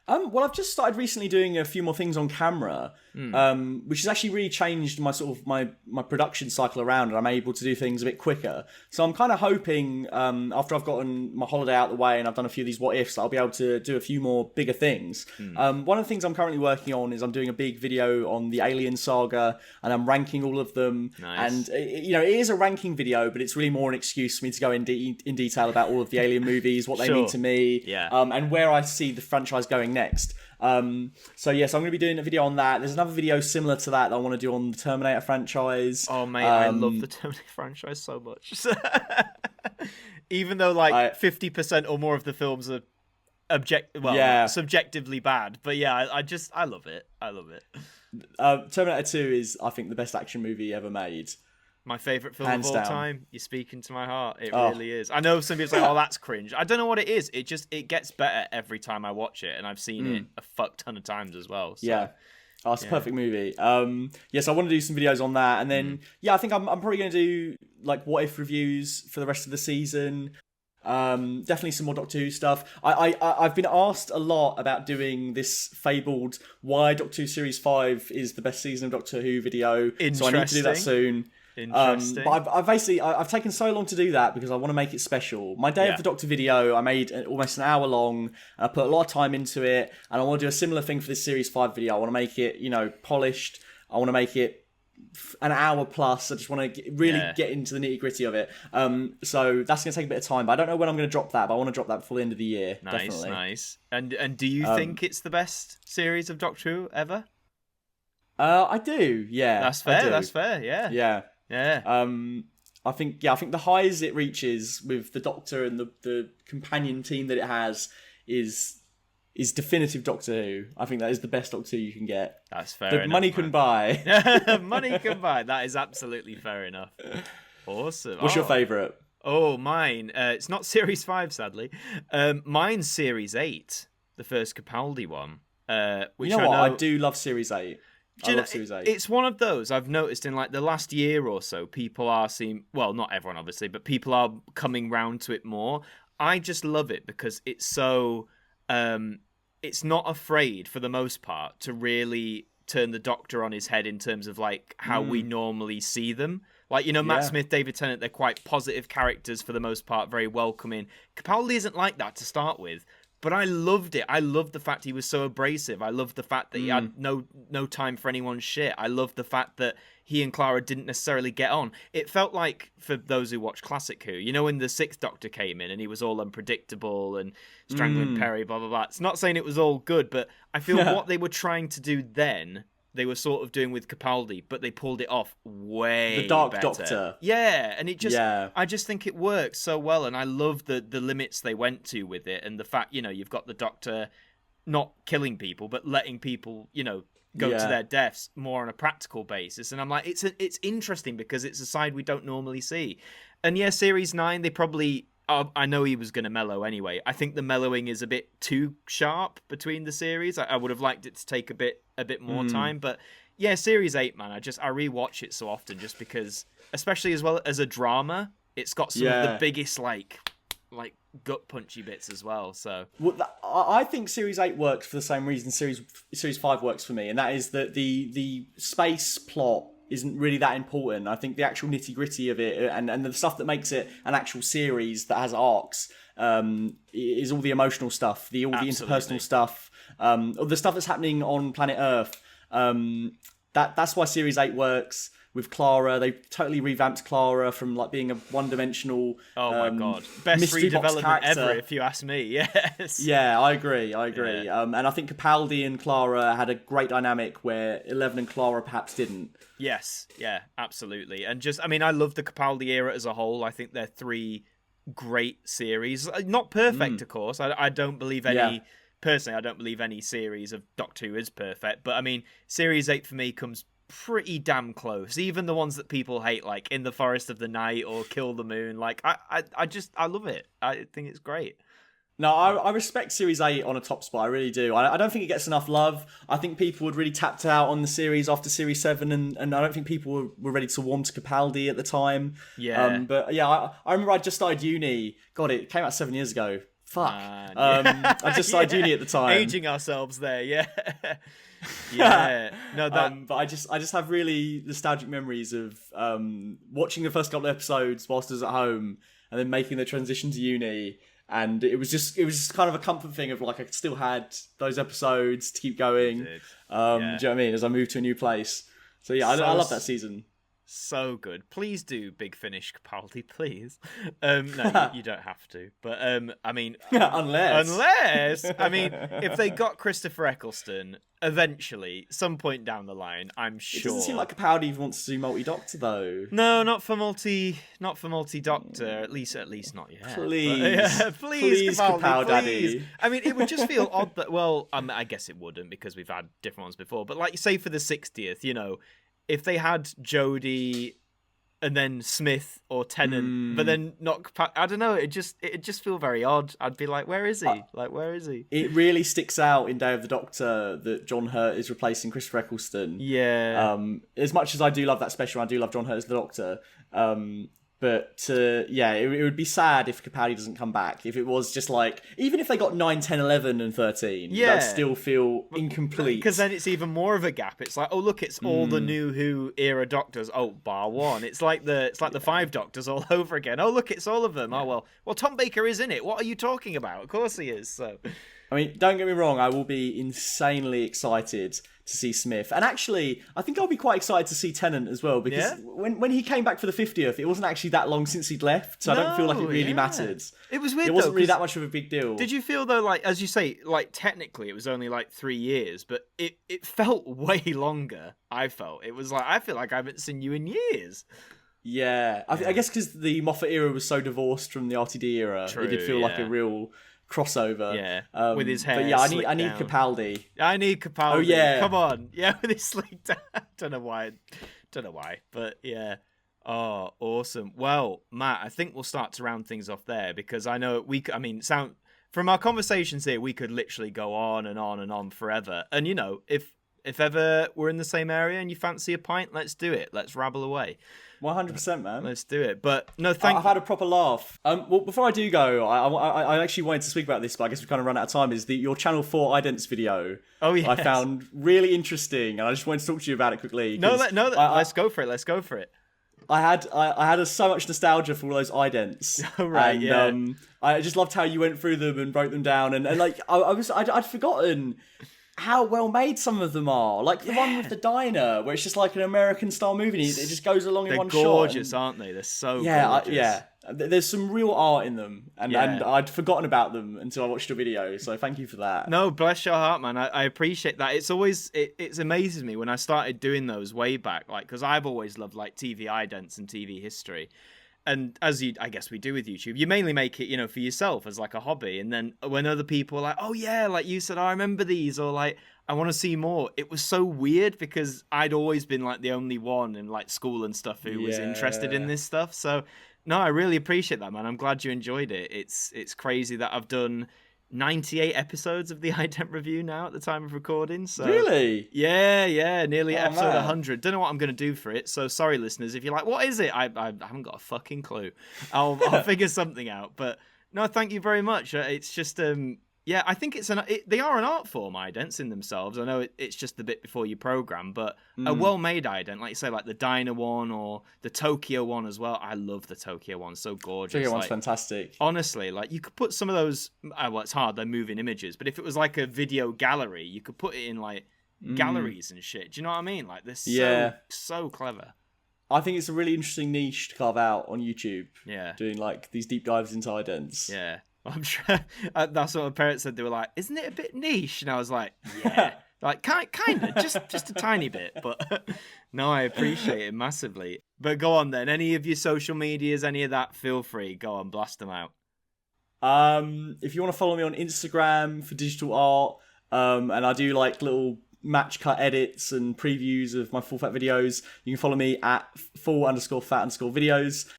Well, I've just started recently doing a few more things on camera, which has actually really changed my sort of my production cycle around, and I'm able to do things a bit quicker. So I'm kind of hoping after I've gotten my holiday out of the way and I've done a few of these what ifs, I'll be able to do a few more bigger things. One of the things I'm currently working on is I'm doing a big video on the Alien saga, and I'm ranking all of them. Nice. And it is a ranking video, but it's really more an excuse for me to go in detail about all of the Alien movies, what they mean to me, and where I see the franchise going next. So I'm going to be doing a video on that. There's another video similar to that I want to do on the Terminator franchise. Oh mate, I love the Terminator franchise so much. Even though 50% or more of the films are subjectively bad, but I love it. Terminator 2 is, I think, the best action movie ever made. My favourite film Hands of all down. time. You're speaking to my heart. It really is. I know some people say, "Oh, that's cringe." I don't know what it is. It gets better every time I watch it, and I've seen it a fuck ton of times as well. So. Yeah. Oh, it's a perfect movie. So I want to do some videos on that, and then I think I'm probably going to do what if reviews for the rest of the season. Definitely some more Doctor Who stuff. I've been asked a lot about doing this fabled why Doctor Who Series 5 is the best season of Doctor Who video. So I need to do that soon. Interesting. But I've taken so long to do that because I want to make it special. My Day of the Doctor video I made almost an hour long, and I put a lot of time into it, and I want to do a similar thing for this Series 5 video. I want to make it, polished. I want to make it an hour plus. I just want to really get into the nitty gritty of it. So that's going to take a bit of time, but I don't know when I'm going to drop that, but I want to drop that before the end of the year. Definitely. Nice. And do you think it's the best series of Doctor Who ever? I do. Yeah. That's fair. That's fair. Yeah. Yeah. Yeah. I think the highs it reaches with the Doctor and the companion team that it has is definitive Doctor Who. I think that is the best Doctor Who you can get. That's fair that enough. Money can buy. Money can buy. That is absolutely fair enough. Awesome. What's your favourite? Oh, mine. It's not Series 5, sadly. Mine's Series 8, the first Capaldi one. Which I do love Series 8. I love Series 8. It's one of those I've noticed in the last year or so, people are not everyone obviously, but people are coming round to it more. I just love it because it's so, it's not afraid for the most part to really turn the Doctor on his head in terms of how we normally see them. Matt Smith, David Tennant, they're quite positive characters for the most part, very welcoming. Capaldi isn't like that to start with. But I loved it. I loved the fact he was so abrasive. I loved the fact that he had no time for anyone's shit. I loved the fact that he and Clara didn't necessarily get on. It felt like, for those who watch Classic Who, when the Sixth Doctor came in and he was all unpredictable and strangling Perry, blah, blah, blah. It's not saying it was all good, but I feel what they were trying to do then, they were sort of doing with Capaldi, but they pulled it off way the Dark better. Doctor. Yeah, and it just, I just think it works so well, and I love the limits they went to with it, and the fact, you've got the Doctor not killing people, but letting people, go to their deaths more on a practical basis. And I'm like, it's interesting because it's a side we don't normally see. And Series 9, they probably... I know he was going to mellow anyway. I think the mellowing is a bit too sharp between the series. I would have liked it to take a bit more time. But Series 8, man, I rewatch it so often just because, especially as well as a drama, it's got some of the biggest gut punchy bits as well. So I think Series 8 works for the same reason Series 5 works for me, and that is that the space plot isn't really that important. I think the actual nitty-gritty of it and the stuff that makes it an actual series that has arcs is all the emotional stuff, all the interpersonal stuff, the stuff that's happening on planet Earth. That's why Series 8 works. With Clara, they totally revamped Clara from being a one-dimensional my god, best redevelopment ever, if you ask me. Yes. Yeah, I agree. Yeah. And I think Capaldi and Clara had a great dynamic where 11 and Clara perhaps didn't. Yes, yeah, absolutely. And I love the Capaldi era as a whole. I think they're three great series. Not perfect, of course. I don't believe any... Personally, I don't believe any series of Doctor Who is perfect. But, Series 8 for me comes pretty damn close. Even the ones that people hate, like In the Forest of the Night or Kill the Moon. I love it. I think it's great. No, I respect Series 8 on a top spot. I really do. I don't think it gets enough love. I think people had really tapped out on the series after Series 7, and I don't think people were ready to warm to Capaldi at the time. Yeah. I remember I just started uni. God, it came out 7 years ago. Fuck. Yeah. I just started uni at the time. Aging ourselves there, yeah. Yeah. No, that. But I just have really nostalgic memories of watching the first couple of episodes whilst I was at home, and then making the transition to uni. And it was just kind of a comfort thing of like I still had those episodes to keep going. Do you know what I mean? As I moved to a new place. So yeah, I love that season. So good. Please do Big Finish Capaldi, please. No, you don't have to. But I mean, unless I mean, if they got Christopher Eccleston eventually, some point down the line, I'm sure. It doesn't seem like Capaldi even wants to do multi-doctor though. No, not for multi-doctor. At least not yet. Please, but, please, Capaldi, Daddy. I mean, it would just feel odd that. Well, I guess it wouldn't because we've had different ones before. But like, say for the 60th, you know. If they had Jodie and then Smith or Tennant, but then not, I don't know. It just feel very odd. I'd be like, where is he? Where is he? It really sticks out in Day of the Doctor that John Hurt is replacing Christopher Eccleston. Yeah. As much as I do love that special, I do love John Hurt as the Doctor. But it would be sad if Capaldi doesn't come back. If it was just like, even if they got 9, 10, 11 and 13, that'd still feel incomplete. Because then it's even more of a gap. It's like, oh look, it's all the new Who era Doctors. Oh, bar one. It's like the 5 Doctors all over again. Oh look, it's all of them. Oh well, Tom Baker is in it. What are you talking about? Of course he is. So, I mean, don't get me wrong. I will be insanely excited to see Smith. And actually, I think I'll be quite excited to see Tennant as well, because when he came back for the 50th, it wasn't actually that long since he'd left, so I don't feel like it really mattered. It was weird, it wasn't really that much of a big deal. Did you feel, though, like, as you say, like, technically it was only, like, 3 years, but it felt way longer, I felt. It was like, I feel like I haven't seen you in years. Yeah. I guess because the Moffat era was so divorced from the RTD era, it did feel like a real crossover. Yeah, with his hair. But yeah, I need Capaldi. I need Capaldi. Oh yeah, come on. Yeah, with his slick down. Don't know why, but yeah. Oh, awesome. Well, Matt, I think we'll start to round things off there because I know from our conversations here, we could literally go on and on and on forever. And you know, if ever we're in the same area and you fancy a pint, let's do it. Let's rabble away. 100%, man. Let's do it. But no, I've had a proper laugh. Well, before I do go, I actually wanted to speak about this, but I guess we've kind of run out of time. Is your Channel 4 idents video? Oh yeah, I found really interesting, and I just wanted to talk to you about it quickly. Let's go for it. Let's go for it. I had so much nostalgia for all those idents. Oh, right, and, I just loved how you went through them and broke them down, and like I'd forgotten how well made some of them are. Like the one with the diner, where it's just like an American style movie. It just goes along in one shot. They're gorgeous, aren't they? They're so gorgeous. Yeah. There's some real art in them, and I'd forgotten about them until I watched your video. So thank you for that. No, bless your heart, man. I appreciate that. It's always it amazes me when I started doing those way back, like because I've always loved like TV idents and TV history. And as I guess we do with YouTube, you mainly make it, you know, for yourself as like a hobby. And then when other people are like, oh yeah, like you said, I remember these, or like, I want to see more. It was so weird because I'd always been like the only one in like school and stuff who was interested in this stuff. So no, I really appreciate that, man. I'm glad you enjoyed it. It's crazy that I've done 98 episodes of the ident review now at the time of recording. So really? Yeah, nearly episode 100. Don't know what I'm going to do for it. So sorry, listeners, if you're like, what is it? I haven't got a fucking clue. I'll figure something out. But no, thank you very much. It's just I think they are an art form, idents in themselves. I know it's just the bit before you program, but a well-made ident, like you say, like the diner one or the Tokyo one as well. I love the Tokyo one, so gorgeous. Tokyo one's fantastic. Honestly, like you could put some of those. Well, it's hard; they're moving images. But if it was like a video gallery, you could put it in like galleries and shit. Do you know what I mean? Like they're so clever. I think it's a really interesting niche to carve out on YouTube. Yeah, doing like these deep dives into idents. Yeah. I'm sure that's what my parents said. They were like, "Isn't it a bit niche?" And I was like, "Yeah, like kind of, just a tiny bit." But no, I appreciate it massively. But go on then. Any of your social medias, any of that, feel free. Go on, blast them out. If you want to follow me on Instagram for digital art, and I do like little match cut edits and previews of my full fat videos, you can follow me at full_fat_videos.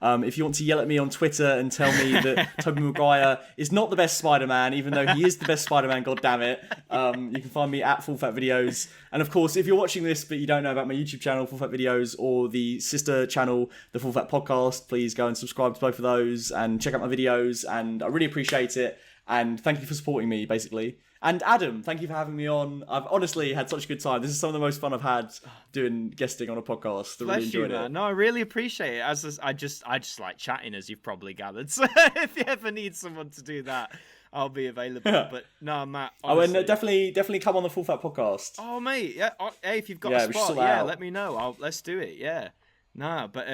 If you want to yell at me on Twitter and tell me that Tobey Maguire is not the best Spider-Man, even though he is the best Spider-Man, God damn it, you can find me at Full Fat Videos. And of course, if you're watching this but you don't know about my YouTube channel, Full Fat Videos, or the sister channel, the Full Fat Podcast, please go and subscribe to both of those and check out my videos. And I really appreciate it. And thank you for supporting me, basically. And Adam, thank you for having me on. I've honestly had such a good time. This is some of the most fun I've had doing guesting on a podcast. I really enjoyed it. No, I really appreciate it. I just like chatting, as you've probably gathered. So if you ever need someone to do that, I'll be available. But no, Matt. Honestly... Oh, and definitely come on the Full Fat Podcast. Oh, mate. Yeah. Hey, if you've got a spot, let me know. Let's do it. Yeah. Nah, but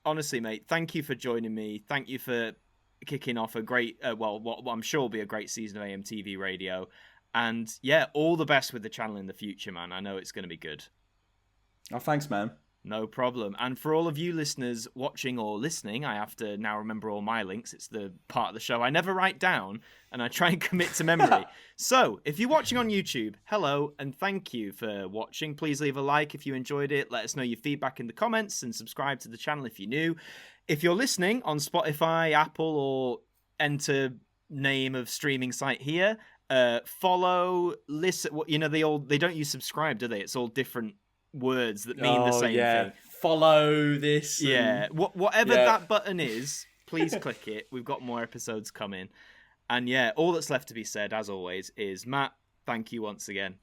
honestly, mate, thank you for joining me. Thank you for kicking off a great, what I'm sure will be a great season of AMTV Radio. And yeah, all the best with the channel in the future, man. I know it's going to be good. Oh, thanks, man. No problem. And for all of you listeners watching or listening, I have to now remember all my links. It's the part of the show I never write down, and I try and commit to memory. So, if you're watching on YouTube, hello, and thank you for watching. Please leave a like if you enjoyed it. Let us know your feedback in the comments, and subscribe to the channel if you're new. If you're listening on Spotify, Apple, or enter name of streaming site here, follow, listen. They don't use subscribe, do they? It's all different words that mean the same thing. Follow this. Yeah. Whatever that button is, please click it. We've got more episodes coming. And yeah, all that's left to be said, as always, is Matt, thank you once again.